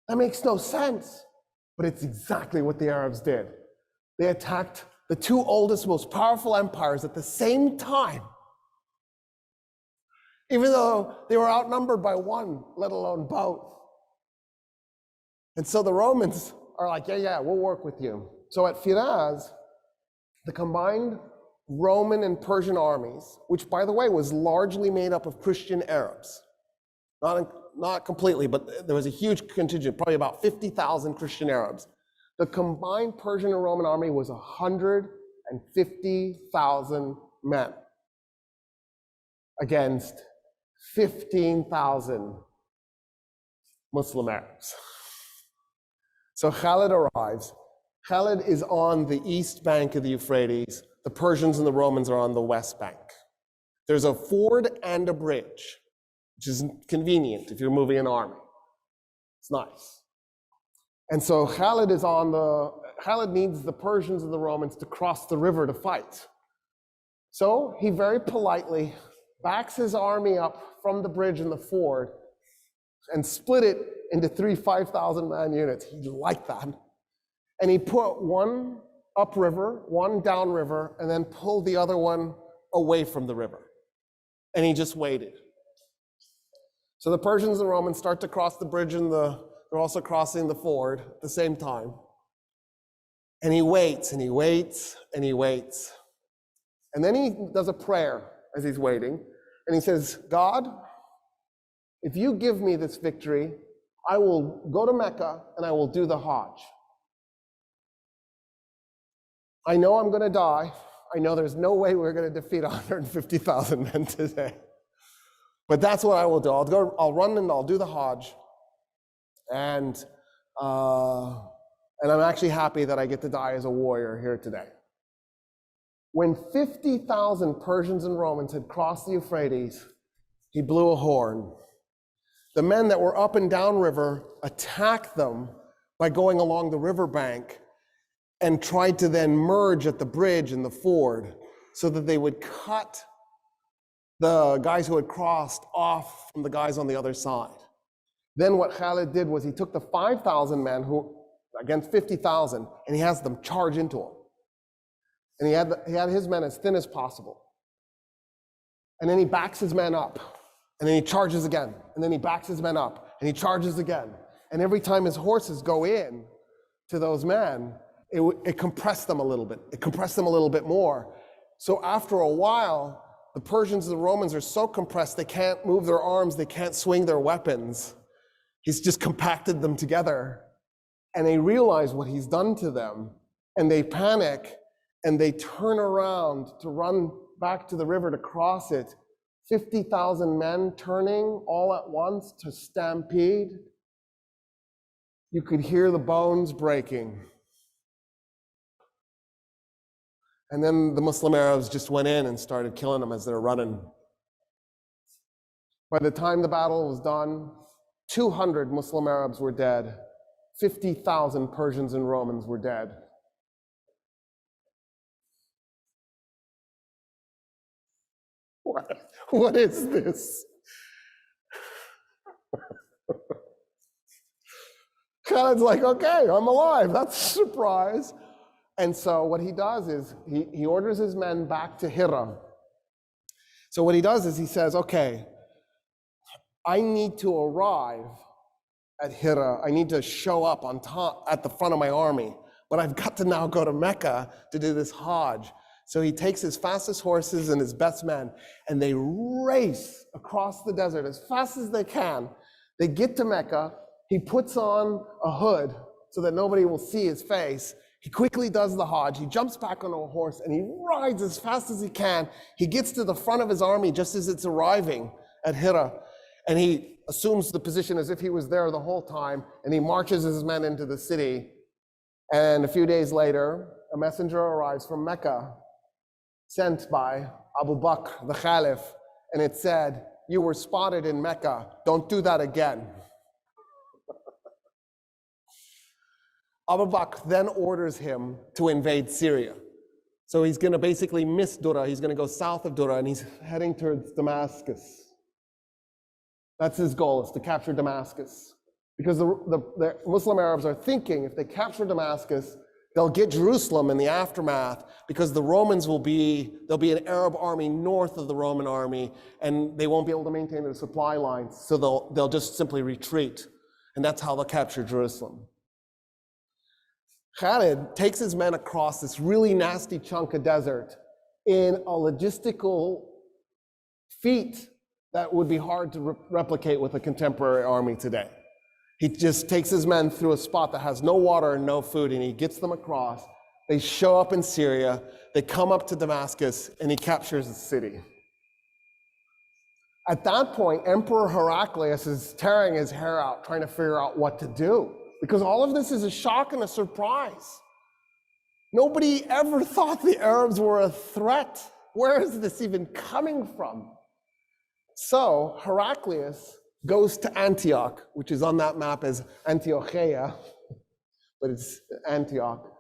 That makes no sense, but it's exactly what the Arabs did. They attacked the two oldest, most powerful empires at the same time, even though they were outnumbered by one, let alone both. And so the Romans are like, yeah, we'll work with you. So at Firaz, the combined Roman and Persian armies, which by the way was largely made up of Christian Arabs, not completely, but there was a huge contingent, probably about 50,000 Christian Arabs. The combined Persian and Roman army was 150,000 men against 15,000 Muslim Arabs. So Khalid arrives. Khalid is on the east bank of the Euphrates. The Persians and the Romans are on the west bank. There's a ford and a bridge, which is convenient if you're moving an army. It's nice. And so Khalid needs the Persians and the Romans to cross the river to fight. So he very politely backs his army up from the bridge and the ford and split it into 3 5,000-man units. He liked that. And he put one upriver, one downriver, and then pulled the other one away from the river. And he just waited. So the Persians and Romans start to cross the bridge and they're also crossing the ford at the same time. And he waits and he waits and he waits. And then he does a prayer as he's waiting. And he says, God, if you give me this victory, I will go to Mecca and I will do the Hajj. I know I'm going to die. I know there's no way we're going to defeat 150,000 men today. But that's what I will do. I'll run and I'll do the Hajj. And I'm actually happy that I get to die as a warrior here today. When 50,000 Persians and Romans had crossed the Euphrates, he blew a horn. The men that were up and down river attacked them by going along the riverbank and tried to then merge at the bridge and the ford so that they would cut the guys who had crossed off from the guys on the other side. Then what Khalid did was he took the 5,000 men who against 50,000 and he has them charge into him. And he had his men as thin as possible. And then he backs his men up. And then he charges again. And then he backs his men up. And he charges again. And every time his horses go in to those men, it compressed them a little bit. It compressed them a little bit more. So after a while, the Persians and the Romans are so compressed they can't move their arms, they can't swing their weapons. He's just compacted them together. And they realize what he's done to them. And they panic and they turn around to run back to the river to cross it 50,000 men turning all at once to stampede. You could hear the bones breaking. And then the Muslim Arabs just went in and started killing them as they're running. By the time the battle was done, 200 Muslim Arabs were dead. 50,000 Persians and Romans were dead. What is this? Khaled's like, okay, I'm alive. That's a surprise. And so what he does is he orders his men back to Hira. So what he does is he says, okay, I need to arrive at Hira. I need to show up on top at the front of my army, but I've got to now go to Mecca to do this Hajj. So he takes his fastest horses and his best men, and they race across the desert as fast as they can. They get to Mecca. He puts on a hood so that nobody will see his face. He quickly does the Hajj. He jumps back on a horse and he rides as fast as he can. He gets to the front of his army just as it's arriving at Hira, and he assumes the position as if he was there the whole time, and he marches his men into the city. And a few days later, a messenger arrives from Mecca, sent by Abu Bakr, the Caliph, and it said, "You were spotted in Mecca. Don't do that again." Abu Bakr then orders him to invade Syria. So he's going to basically miss Dura. He's going to go south of Dura, and he's heading towards Damascus. That's his goal, is to capture Damascus. Because the Muslim Arabs are thinking if they capture Damascus, they'll get Jerusalem in the aftermath, because the Romans there'll be an Arab army north of the Roman army, and they won't be able to maintain their supply lines, so they'll just simply retreat. And that's how they'll capture Jerusalem. Khalid takes his men across this really nasty chunk of desert in a logistical feat that would be hard to replicate with a contemporary army today. He just takes his men through a spot that has no water and no food, and he gets them across. They show up in Syria, they come up to Damascus, and he captures the city. At that point, Emperor Heraclius is tearing his hair out, trying to figure out what to do, because all of this is a shock and a surprise. Nobody ever thought the Arabs were a threat. Where is this even coming from? So Heraclius goes to Antioch, which is on that map as Antiocheia, but it's Antioch.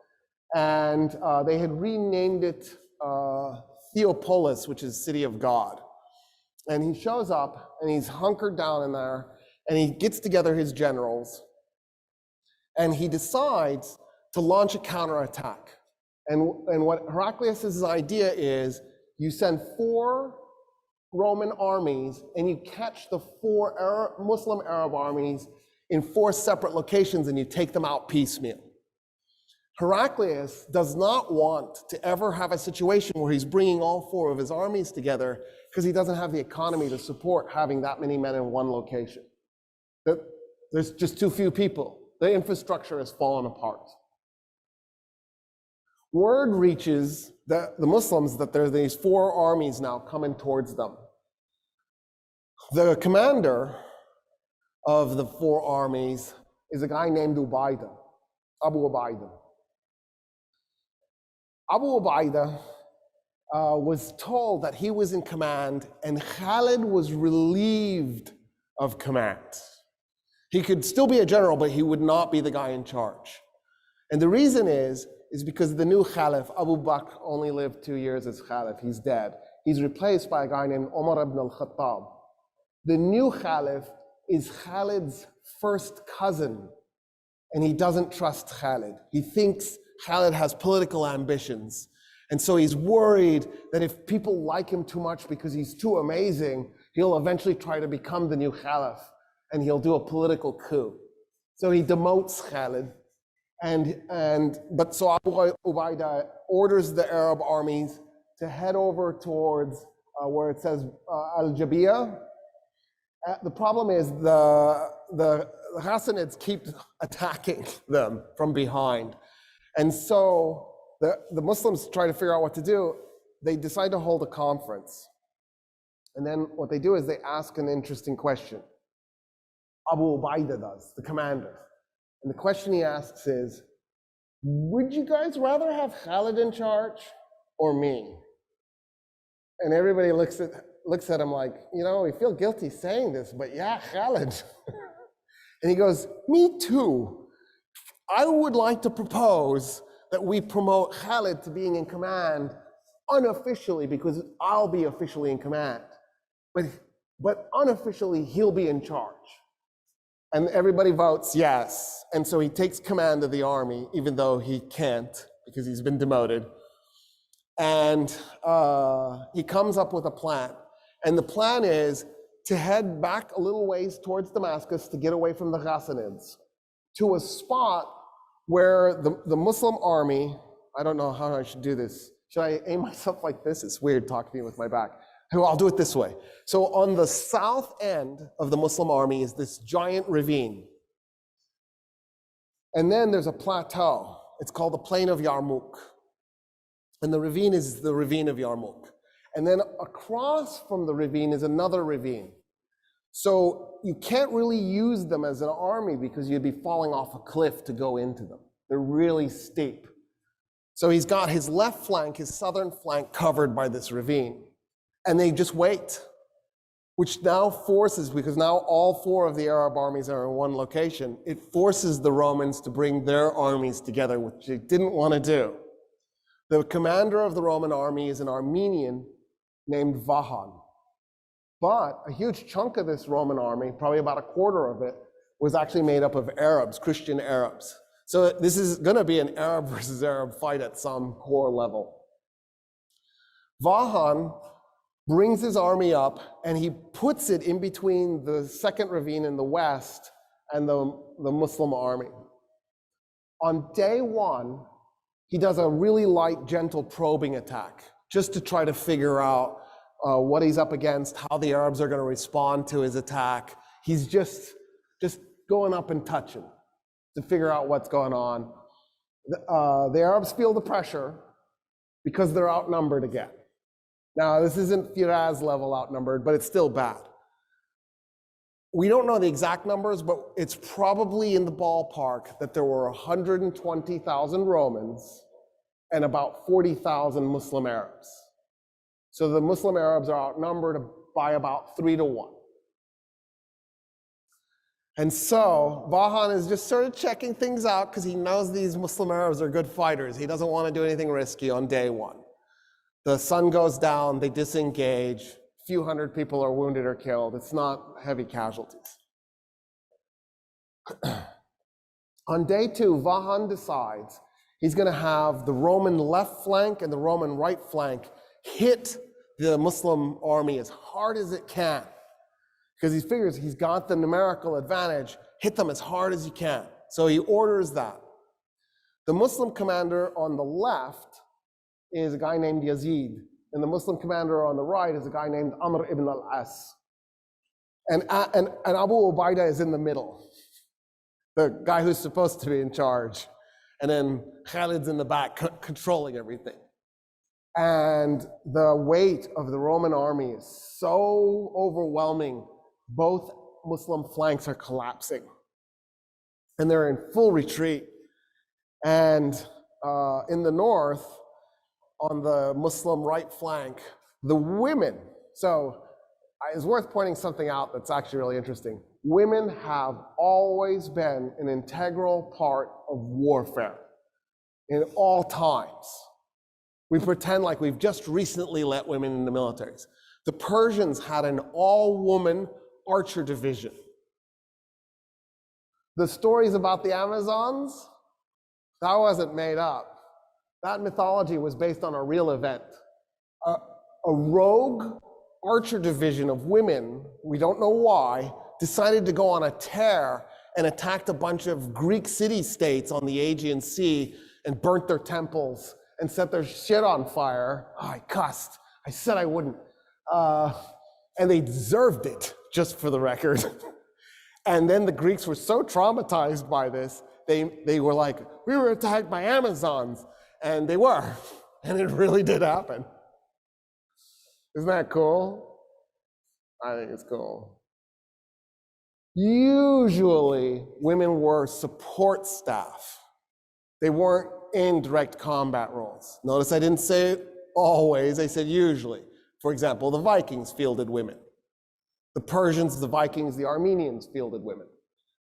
And they had renamed it Theopolis, which is City of God. And he shows up, and he's hunkered down in there, and he gets together his generals, and he decides to launch a counterattack. And what Heraclius' idea is, you send 4 Roman armies, and you catch the 4 Muslim Arab armies in 4 separate locations, and you take them out piecemeal. Heraclius does not want to ever have a situation where he's bringing all 4 of his armies together, because he doesn't have the economy to support having that many men in one location. There's just too few people. The infrastructure has fallen apart. Word reaches the Muslims that there are these 4 armies now coming towards them. The commander of the 4 armies is a guy named Ubaidah, Abu Ubaidah. Abu Ubaidah was told that he was in command, and Khalid was relieved of command. He could still be a general, but he would not be the guy in charge. And the reason is because the new Caliph, Abu Bakr, only lived 2 years as Caliph. He's dead. He's replaced by a guy named Umar ibn al-Khattab. The new Caliph is Khalid's first cousin, and he doesn't trust Khalid. He thinks Khalid has political ambitions. And so he's worried that if people like him too much because he's too amazing, he'll eventually try to become the new Caliph, and he'll do a political coup. So he demotes Khalid. But so Abu Ubaidah orders the Arab armies to head over towards where it says Al-Jabiyah. The problem is the Hassanids keep attacking them from behind. And so the Muslims try to figure out what to do. They decide to hold a conference. And then what they do is they ask an interesting question. Abu Ubaidah does, the commander. And the question he asks is, would you guys rather have Khalid in charge or me? And everybody looks at him like, you know, we feel guilty saying this, but yeah, Khalid. And he goes, me too. I would like to propose that we promote Khalid to being in command unofficially, because I'll be officially in command. But unofficially, he'll be in charge. And everybody votes yes. And so he takes command of the army, even though he can't, because he's been demoted. And he comes up with a plan. And the plan is to head back a little ways towards Damascus to get away from the Ghassanids, to a spot where the Muslim army, I don't know how I should do this. Should I aim myself like this? It's weird talking to you with my back. I'll do it this way. So on the south end of the Muslim army is this giant ravine. And then there's a plateau. It's called the Plain of Yarmouk. And the ravine is the ravine of Yarmouk. And then across from the ravine is another ravine. So you can't really use them as an army because you'd be falling off a cliff to go into them. They're really steep. So he's got his left flank, his southern flank, covered by this ravine. And they just wait, which now forces, because now all four of the Arab armies are in one location, it forces the Romans to bring their armies together, which they didn't want to do. The commander of the Roman army is an Armenian named Vahan. But a huge chunk of this Roman army, probably about a quarter of it, was actually made up of Arabs, Christian Arabs. So this is going to be an Arab versus Arab fight at some core level. Vahan brings his army up and he puts it in between the second ravine in the west and the Muslim army. On day one, he does a really light, gentle probing attack just to try to figure out what he's up against, how the Arabs are going to respond to his attack. He's just going up and touching to figure out what's going on. The Arabs feel the pressure because they're outnumbered again. Now, this isn't Firaz level outnumbered, but it's still bad. We don't know the exact numbers, but it's probably in the ballpark that there were 120,000 Romans and about 40,000 Muslim Arabs. So the Muslim Arabs are outnumbered by about 3 to 1. And so Vahan is just sort of checking things out because he knows these Muslim Arabs are good fighters. He doesn't want to do anything risky on day one. The sun goes down, they disengage, a few hundred people are wounded or killed. It's not heavy casualties. On day two, Vahan decides he's going to have the Roman left flank and the Roman right flank hit the Muslim army as hard as it can, because he figures he's got the numerical advantage, hit them as hard as you can. So he orders that. The Muslim commander on the left is a guy named Yazid, and the Muslim commander on the right is a guy named Amr ibn al-As. And Abu Ubaidah is in the middle, the guy who's supposed to be in charge. And then Khalid's in the back controlling everything. And the weight of the Roman army is so overwhelming, both Muslim flanks are collapsing. And they're in full retreat. And in the north, on the Muslim right flank, the women, so it's worth pointing something out that's actually really interesting. Women have always been an integral part of warfare in all times. We pretend like we've just recently let women in the militaries. The Persians had an all-woman archer division. The stories about the Amazons, that wasn't made up. That mythology was based on a real event. A rogue archer division of women, we don't know why, decided to go on a tear and attacked a bunch of Greek city-states on the Aegean Sea and burnt their temples and set their shit on fire. Oh, I cussed. I said I wouldn't. And they deserved it, just for the record. And then the Greeks were so traumatized by this, they were like, we were attacked by Amazons. And they were. And it really did happen. Isn't that cool? I think it's cool. Usually, women were support staff. They weren't in direct combat roles. Notice I didn't say always, I said usually. For example, the Vikings fielded women. The Persians, the Vikings, the Armenians fielded women.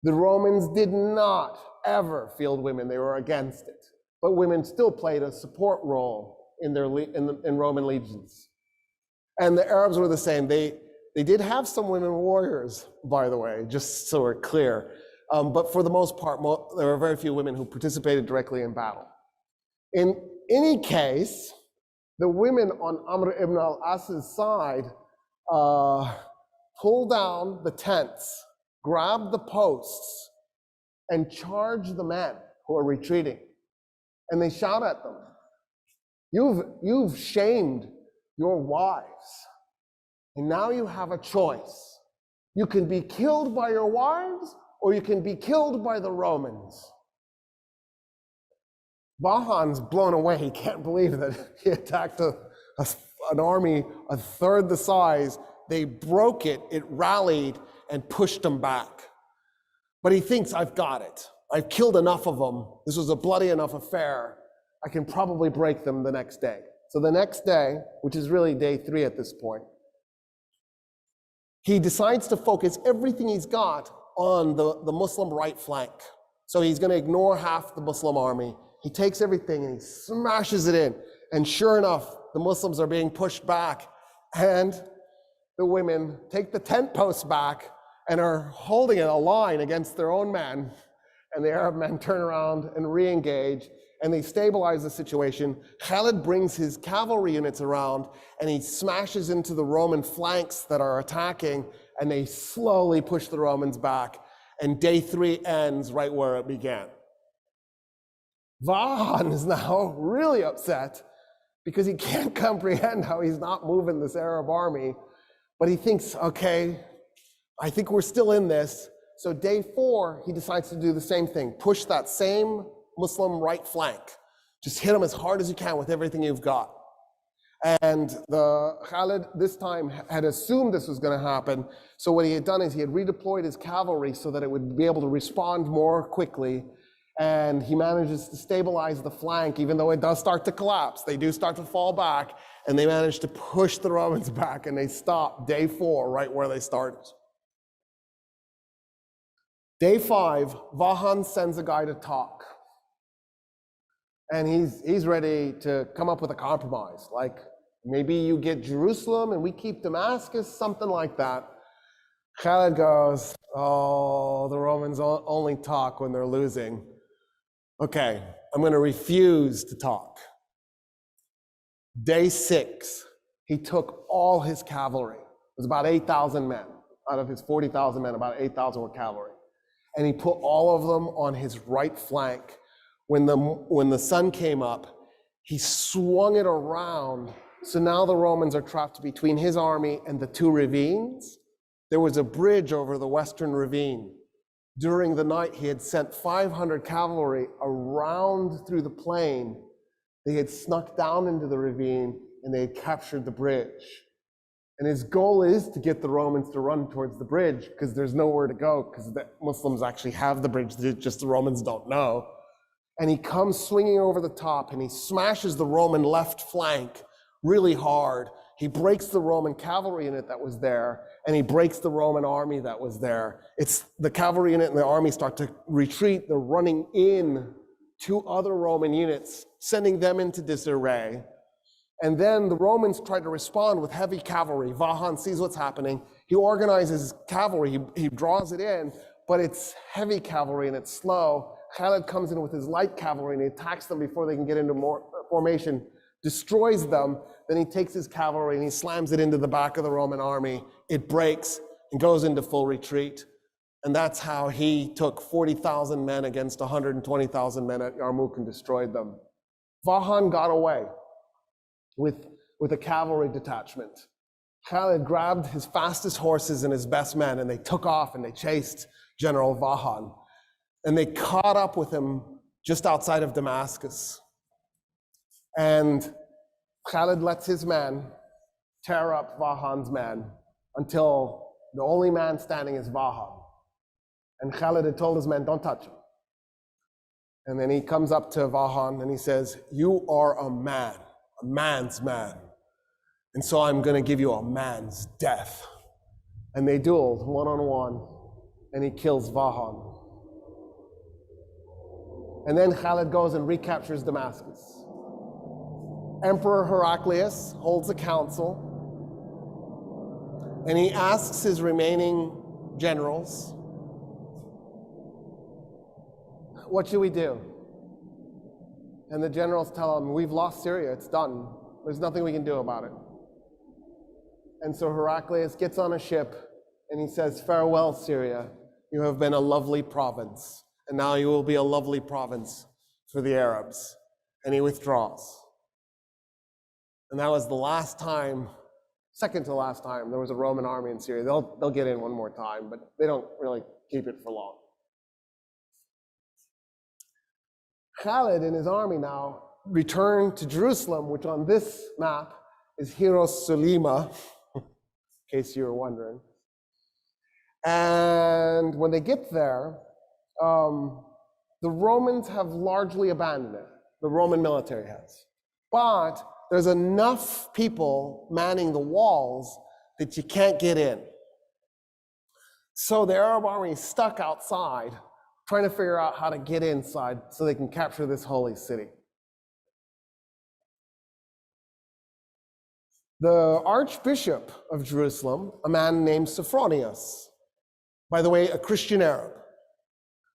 The Romans did not ever field women, they were against it. But women still played a support role in Roman legions. And the Arabs were the same. They did have some women warriors, by the way, just so we're clear. But for the most part, there were very few women who participated directly in battle. In any case, the women on Amr ibn al-As's side pulled down the tents, grabbed the posts, and charged the men who are retreating. And they shout at them, you've shamed your wives, and now you have a choice. You can be killed by your wives, or you can be killed by the Romans. Vahan's blown away. He can't believe that he attacked an army a third the size. They broke it, it rallied, and pushed them back. But he thinks, I've got it. I've killed enough of them. This was a bloody enough affair. I can probably break them the next day. So the next day, which is really day 3 at this point, he decides to focus everything he's got on the Muslim right flank. So he's going to ignore half the Muslim army. He takes everything and he smashes it in. And sure enough, the Muslims are being pushed back, and the women take the tent posts back and are holding it a line against their own men. And the Arab men turn around and re-engage, and they stabilize the situation. Khalid brings his cavalry units around, and he smashes into the Roman flanks that are attacking, and they slowly push the Romans back. And day 3 ends right where it began. Vahan is now really upset because he can't comprehend how he's not moving this Arab army, but he thinks, okay, I think we're still in this. So day 4, he decides to do the same thing, push that same Muslim right flank. Just hit them as hard as you can with everything you've got. And the Khalid this time had assumed this was going to happen. So what he had done is he had redeployed his cavalry so that it would be able to respond more quickly. And he manages to stabilize the flank, even though it does start to collapse. They do start to fall back, and they manage to push the Romans back, and they stop day 4 right where they started. Day 5, Vahan sends a guy to talk. And he's ready to come up with a compromise. Like, maybe you get Jerusalem and we keep Damascus, something like that. Khalid goes, oh, the Romans only talk when they're losing. Okay, I'm going to refuse to talk. Day 6, he took all his cavalry. It was about 8,000 men. Out of his 40,000 men, about 8,000 were cavalry. And he put all of them on his right flank. When the sun came up, he swung it around. So now the Romans are trapped between his army and the 2 ravines. There was a bridge over the western ravine. During the night, he had sent 500 cavalry around through the plain. They had snuck down into the ravine and they had captured the bridge. And his goal is to get the Romans to run towards the bridge because there's nowhere to go because the Muslims actually have the bridge, just the Romans don't know. And he comes swinging over the top and he smashes the Roman left flank really hard. He breaks the Roman cavalry unit that was there, and he breaks the Roman army that was there. It's the cavalry unit and the army start to retreat. They're running in 2 other Roman units, sending them into disarray. And then the Romans try to respond with heavy cavalry. Vahan sees what's happening. He organizes cavalry. He draws it in, but it's heavy cavalry and it's slow. Khalid comes in with his light cavalry and he attacks them before they can get into more formation, destroys them. Then he takes his cavalry and he slams it into the back of the Roman army. It breaks and goes into full retreat. And that's how he took 40,000 men against 120,000 men at Yarmouk and destroyed them. Vahan got away with a cavalry detachment. Khalid grabbed his fastest horses and his best men, and they took off and they chased General Vahan. And they caught up with him just outside of Damascus. And Khalid lets his men tear up Vahan's men until the only man standing is Vahan. And Khalid had told his men, don't touch him. And then he comes up to Vahan and he says, you are a man, a man's man. And so I'm going to give you a man's death. And they dueled one-on-one, and he kills Vahan. And then Khalid goes and recaptures Damascus. Emperor Heraclius holds a council, and he asks his remaining generals, what should we do? And the generals tell him, we've lost Syria, it's done. There's nothing we can do about it. And so Heraclius gets on a ship and he says, farewell, Syria. You have been a lovely province, and now you will be a lovely province for the Arabs. And he withdraws. And that was the last time, second to last time, there was a Roman army in Syria. They'll get in one more time, but they don't really keep it for long. Khalid and his army now return to Jerusalem, which on this map is Hiroshima, in case you were wondering. And when they get there, the Romans have largely abandoned it. The Roman military has. But there's enough people manning the walls that you can't get in. So the Arab army is stuck outside, trying to figure out how to get inside so they can capture this holy city. The Archbishop of Jerusalem, a man named Sophronius, by the way, a Christian Arab,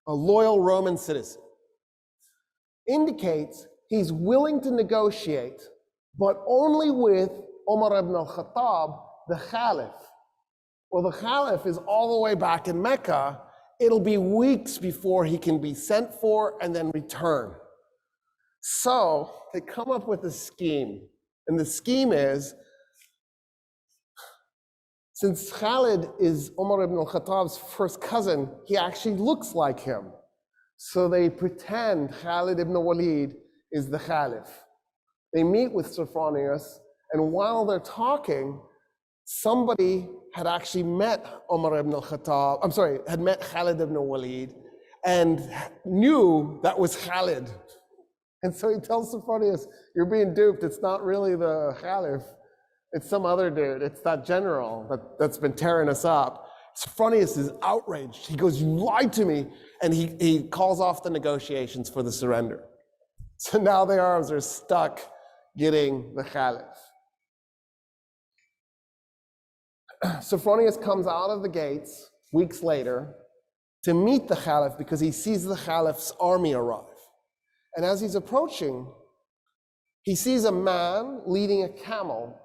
a loyal Roman citizen, indicates he's willing to negotiate, but only with Umar ibn al-Khattab, the Caliph. Well, the Caliph is all the way back in Mecca. It'll be weeks before he can be sent for and then return. So they come up with a scheme. And the scheme is, since Khalid is Umar ibn al-Khattab's first cousin, he actually looks like him. So they pretend Khalid ibn Walid is the Caliph. They meet with Sophronius, and while they're talking, somebody had actually met Umar ibn al-Khattab, had met Khalid ibn Walid, and knew that was Khalid. And so he tells Sophronius, you're being duped, it's not really the Caliph. It's some other dude. It's that general that's been tearing us up. Sophronius is outraged. He goes, you lied to me. And he calls off the negotiations for the surrender. So now the Arabs are stuck getting the Caliph. Sophronius comes out of the gates weeks later to meet the Caliph because he sees the Caliph's army arrive. And as he's approaching, he sees a man leading a camel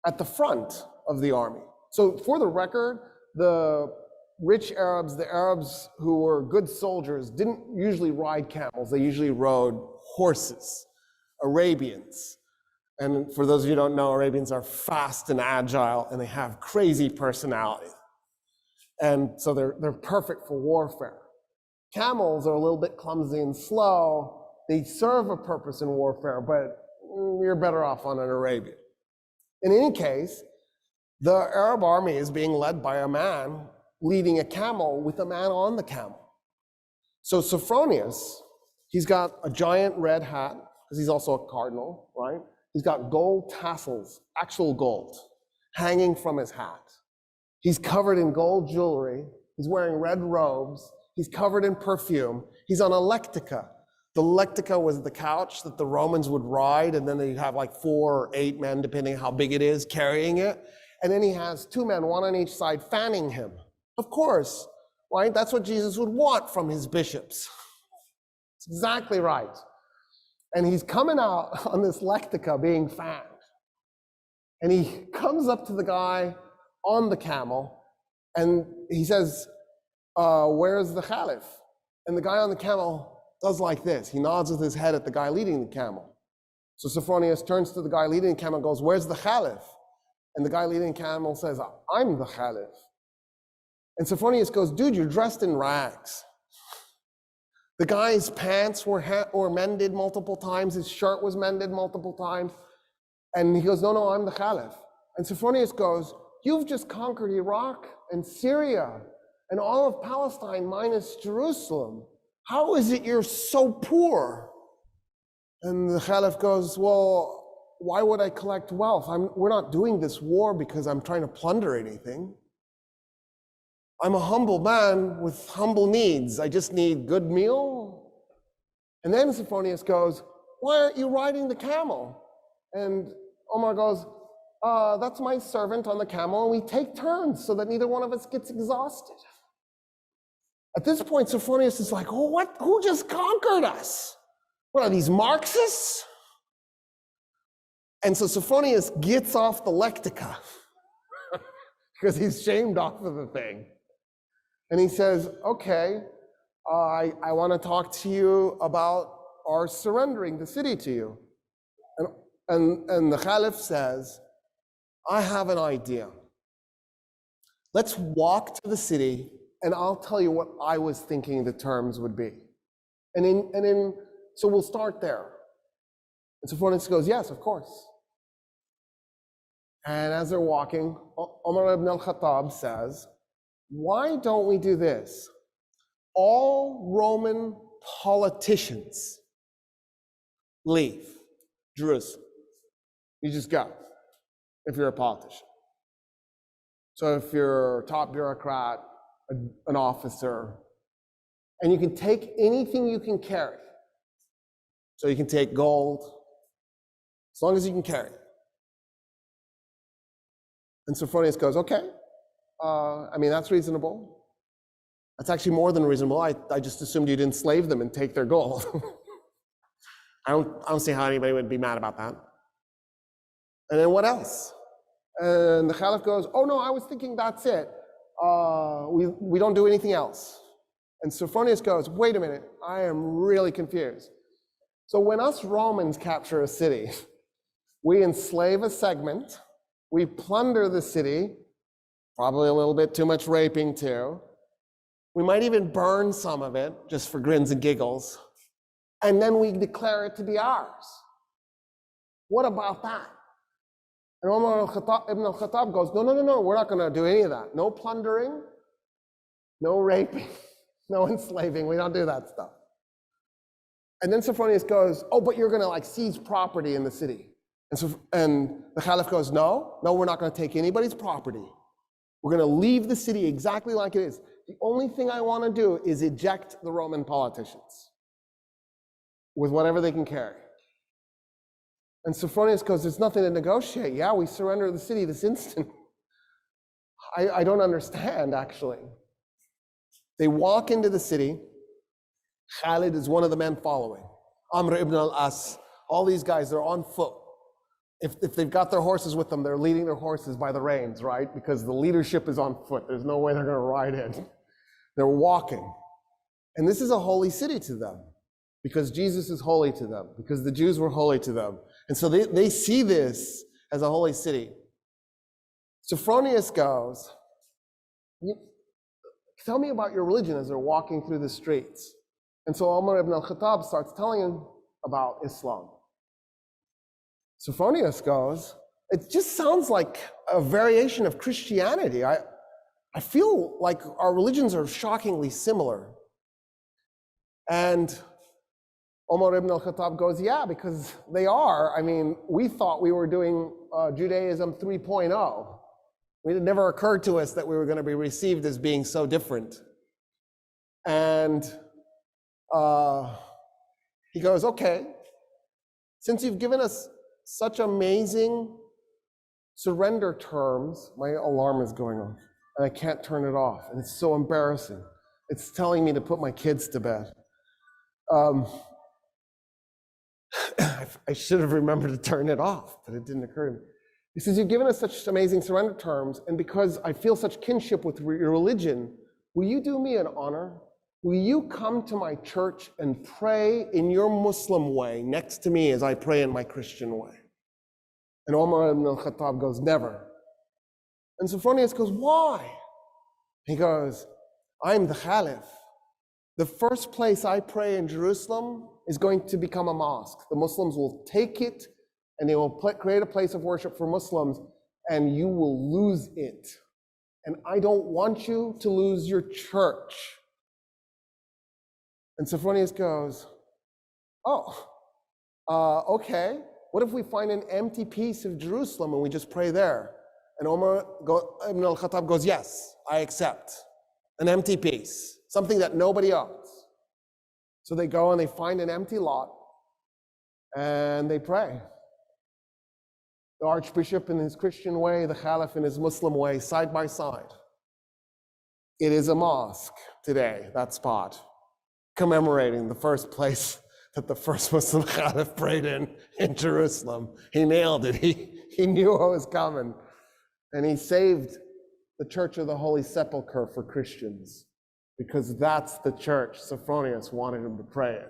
at the front of the army. So for the record, the rich Arabs, the Arabs who were good soldiers, didn't usually ride camels. They usually rode horses, Arabians. And for those of you who don't know, Arabians are fast and agile, and they have crazy personality. And so they're perfect for warfare. Camels are a little bit clumsy and slow. They serve a purpose in warfare, but you're better off on an Arabian. In any case, the Arab army is being led by a man leading a camel with a man on the camel. So Sophronius, he's got a giant red hat, because he's also a cardinal, right? He's got gold tassels, actual gold, hanging from his hat. He's covered in gold jewelry. He's wearing red robes. He's covered in perfume. He's on a lectica. The lectica was the couch that the Romans would ride, and then they'd have like 4 or 8 men, depending on how big it is, carrying it. And then he has 2 men, one on each side, fanning him. Of course, right? That's what Jesus would want from his bishops. It's exactly right. And he's coming out on this lectica being fanned. And he comes up to the guy on the camel, and he says, where's the Caliph? And the guy on the camel does like this. He nods with his head at the guy leading the camel. So Sophronius turns to the guy leading the camel and goes, where's the Caliph? And the guy leading the camel says, I'm the Caliph. And Sophronius goes, dude, you're dressed in rags. The guy's pants were mended multiple times. His shirt was mended multiple times. And he goes, no, I'm the Caliph. And Sophronius goes, you've just conquered Iraq and Syria and all of Palestine minus Jerusalem. How is it you're so poor? And the Caliph goes, well, why would I collect wealth? We're not doing this war because I'm trying to plunder anything. I'm a humble man with humble needs. I just need good meal. And then Sophronius goes, why aren't you riding the camel? And Omar goes, that's my servant on the camel, and we take turns so that neither one of us gets exhausted. At this point, Sophronius is like, oh, what? Who just conquered us? What are these, Marxists? And so Sophronius gets off the lectica because he's shamed off of the thing. And he says, okay, I want to talk to you about our surrendering the city to you. And the Caliph says, I have an idea. Let's walk to the city and I'll tell you what I was thinking the terms would be. So we'll start there. And Sophronius goes, yes, of course. And as they're walking, Umar ibn al-Khattab says, why don't we do this? All Roman politicians leave Jerusalem. You just go, if you're a politician. So if you're a top bureaucrat, an officer, and you can take anything you can carry. So you can take gold, as long as you can carry it. And Sophronius goes, okay, that's reasonable. That's actually more than reasonable. I just assumed you'd enslave them and take their gold. I don't see how anybody would be mad about that. And then what else? And the Caliph goes, oh no, I was thinking that's it. We don't do anything else. And Sophronius goes, wait a minute, I am really confused. So when us Romans capture a city, we enslave a segment, we plunder the city, probably a little bit too much raping too. We might even burn some of it just for grins and giggles. And then we declare it to be ours. What about that? And Umar ibn al-Khattab goes, no, we're not going to do any of that. No plundering, no raping, no enslaving. We don't do that stuff. And then Sophronius goes, oh, but you're going to seize property in the city. And the Caliph goes, no, we're not going to take anybody's property. We're going to leave the city exactly like it is. The only thing I want to do is eject the Roman politicians with whatever they can carry. And Sophronius goes, there's nothing to negotiate. Yeah, we surrender the city this instant. I don't understand, actually. They walk into the city. Khalid is one of the men following. Amr ibn al-As, all these guys, they're on foot. If they've got their horses with them, they're leading their horses by the reins, right? Because the leadership is on foot. There's no way they're going to ride in. They're walking. And this is a holy city to them because Jesus is holy to them, because the Jews were holy to them. And so they see this as a holy city. Sophronius goes, tell me about your religion as they're walking through the streets. And so Umar ibn al-Khattab starts telling him about Islam. Sophronius goes, it just sounds like a variation of Christianity. I feel like our religions are shockingly similar. And Umar ibn al-Khattab goes, yeah, because they are. We thought we were doing Judaism 3.0. It never occurred to us that we were going to be received as being so different. And he goes, okay, since you've given us such amazing surrender terms, my alarm is going off, and I can't turn it off, and it's so embarrassing. It's telling me to put my kids to bed. I should have remembered to turn it off, but it didn't occur to me. He says, you've given us such amazing surrender terms, and because I feel such kinship with your religion, will you do me an honor? Will you come to my church and pray in your Muslim way next to me as I pray in my Christian way? And Umar ibn al-Khattab goes, never. And Sophronius goes, why? He goes, I'm the Caliph. The first place I pray in Jerusalem is going to become a mosque. The Muslims will take it and they will create a place of worship for Muslims. and you will lose it. And I don't want you to lose your church. And Sophronius goes, oh, okay. What if we find an empty piece of Jerusalem and we just pray there? And Umar ibn al-Khattab goes, yes, I accept. An empty piece, something that nobody owns. So they go and they find an empty lot and they pray. The Archbishop in his Christian way, the Caliph in his Muslim way, side by side. It is a mosque today, that spot, commemorating the first place that the first Muslim Caliph prayed in Jerusalem. He nailed it. He knew what was coming. And he saved the Church of the Holy Sepulchre for Christians, because that's the church Sophronius wanted him to pray in.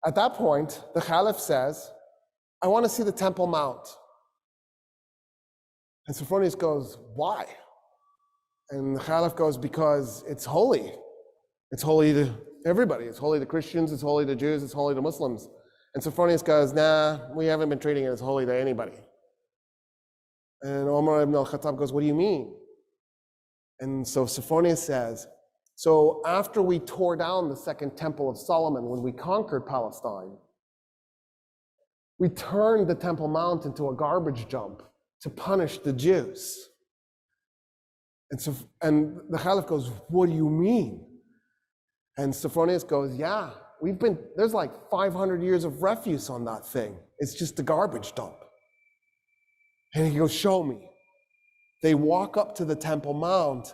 At that point, the Caliph says, I want to see the Temple Mount. And Sophronius goes, why? And the Caliph goes, because it's holy. It's holy to everybody. It's holy to Christians, it's holy to Jews, it's holy to Muslims. And Sophronius goes, nah, we haven't been treating it as holy to anybody. And Umar ibn al-Khattab goes, what do you mean? And so Sophronius says, so after we tore down the second temple of Solomon, when we conquered Palestine, we turned the Temple Mount into a garbage dump to punish the Jews. And the Caliph goes, what do you mean? And Sophronius goes, yeah, there's like 500 years of refuse on that thing. It's just a garbage dump. And he goes, show me. They walk up to the Temple Mount,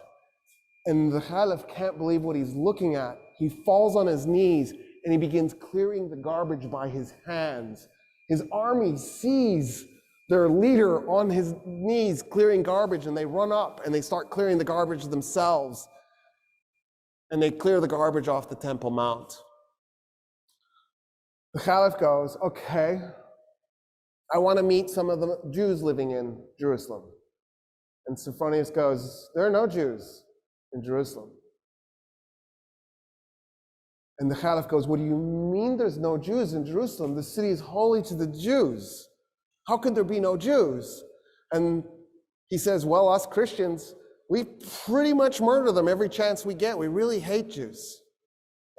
and the Caliph can't believe what he's looking at. He falls on his knees, and he begins clearing the garbage by his hands. His army sees their leader on his knees clearing garbage, and they run up and they start clearing the garbage themselves. And they clear the garbage off the Temple Mount. The Caliph goes, okay, I want to meet some of the Jews living in Jerusalem. And Sophronius goes, there are no Jews in Jerusalem. And the Caliph goes, what do you mean there's no Jews in Jerusalem? The city is holy to the Jews. How could there be no Jews? And he says, well, us Christians, we pretty much murder them every chance we get. We really hate Jews.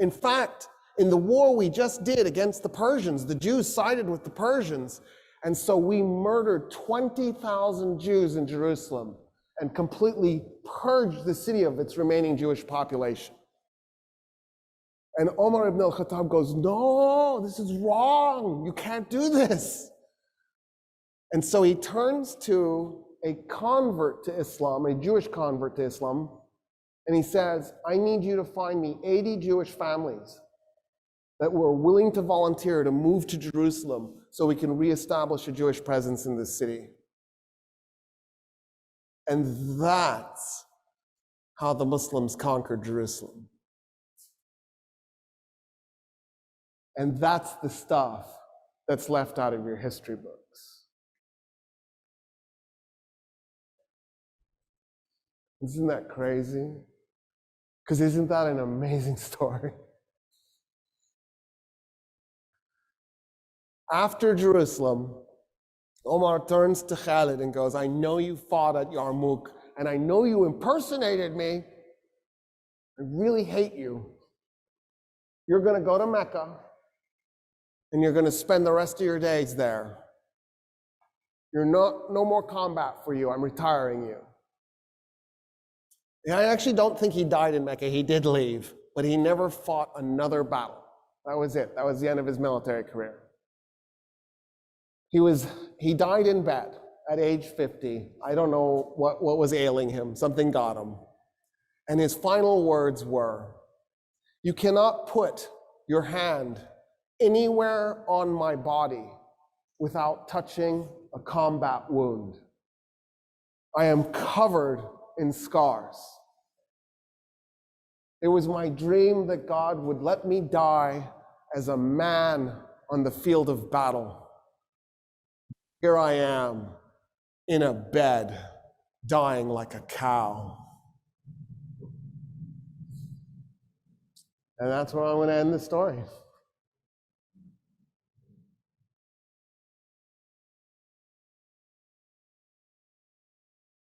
In fact, in the war we just did against the Persians, the Jews sided with the Persians. And so we murdered 20,000 Jews in Jerusalem and completely purged the city of its remaining Jewish population. And Umar ibn al-Khattab goes, no, this is wrong. You can't do this. And so he turns to a convert to Islam, a Jewish convert to Islam, and he says, I need you to find me 80 Jewish families that were willing to volunteer to move to Jerusalem so we can reestablish a Jewish presence in this city. And that's how the Muslims conquered Jerusalem. And that's the stuff that's left out of your history books. Isn't that crazy? Because isn't that an amazing story? After Jerusalem, Omar turns to Khalid and goes, I know you fought at Yarmouk, and I know you impersonated me. I really hate you. You're going to go to Mecca, and you're going to spend the rest of your days there. No more combat for you. I'm retiring you. I actually don't think he died in Mecca. He did leave, but he never fought another battle. That was it. That was the end of his military career. He died in bed at age 50. I don't know what was ailing him. Something got him. And his final words were, you cannot put your hand anywhere on my body without touching a combat wound. I am covered in scars. It was my dream that God would let me die as a man on the field of battle. Here I am in a bed, dying like a cow. And that's where I'm going to end the story.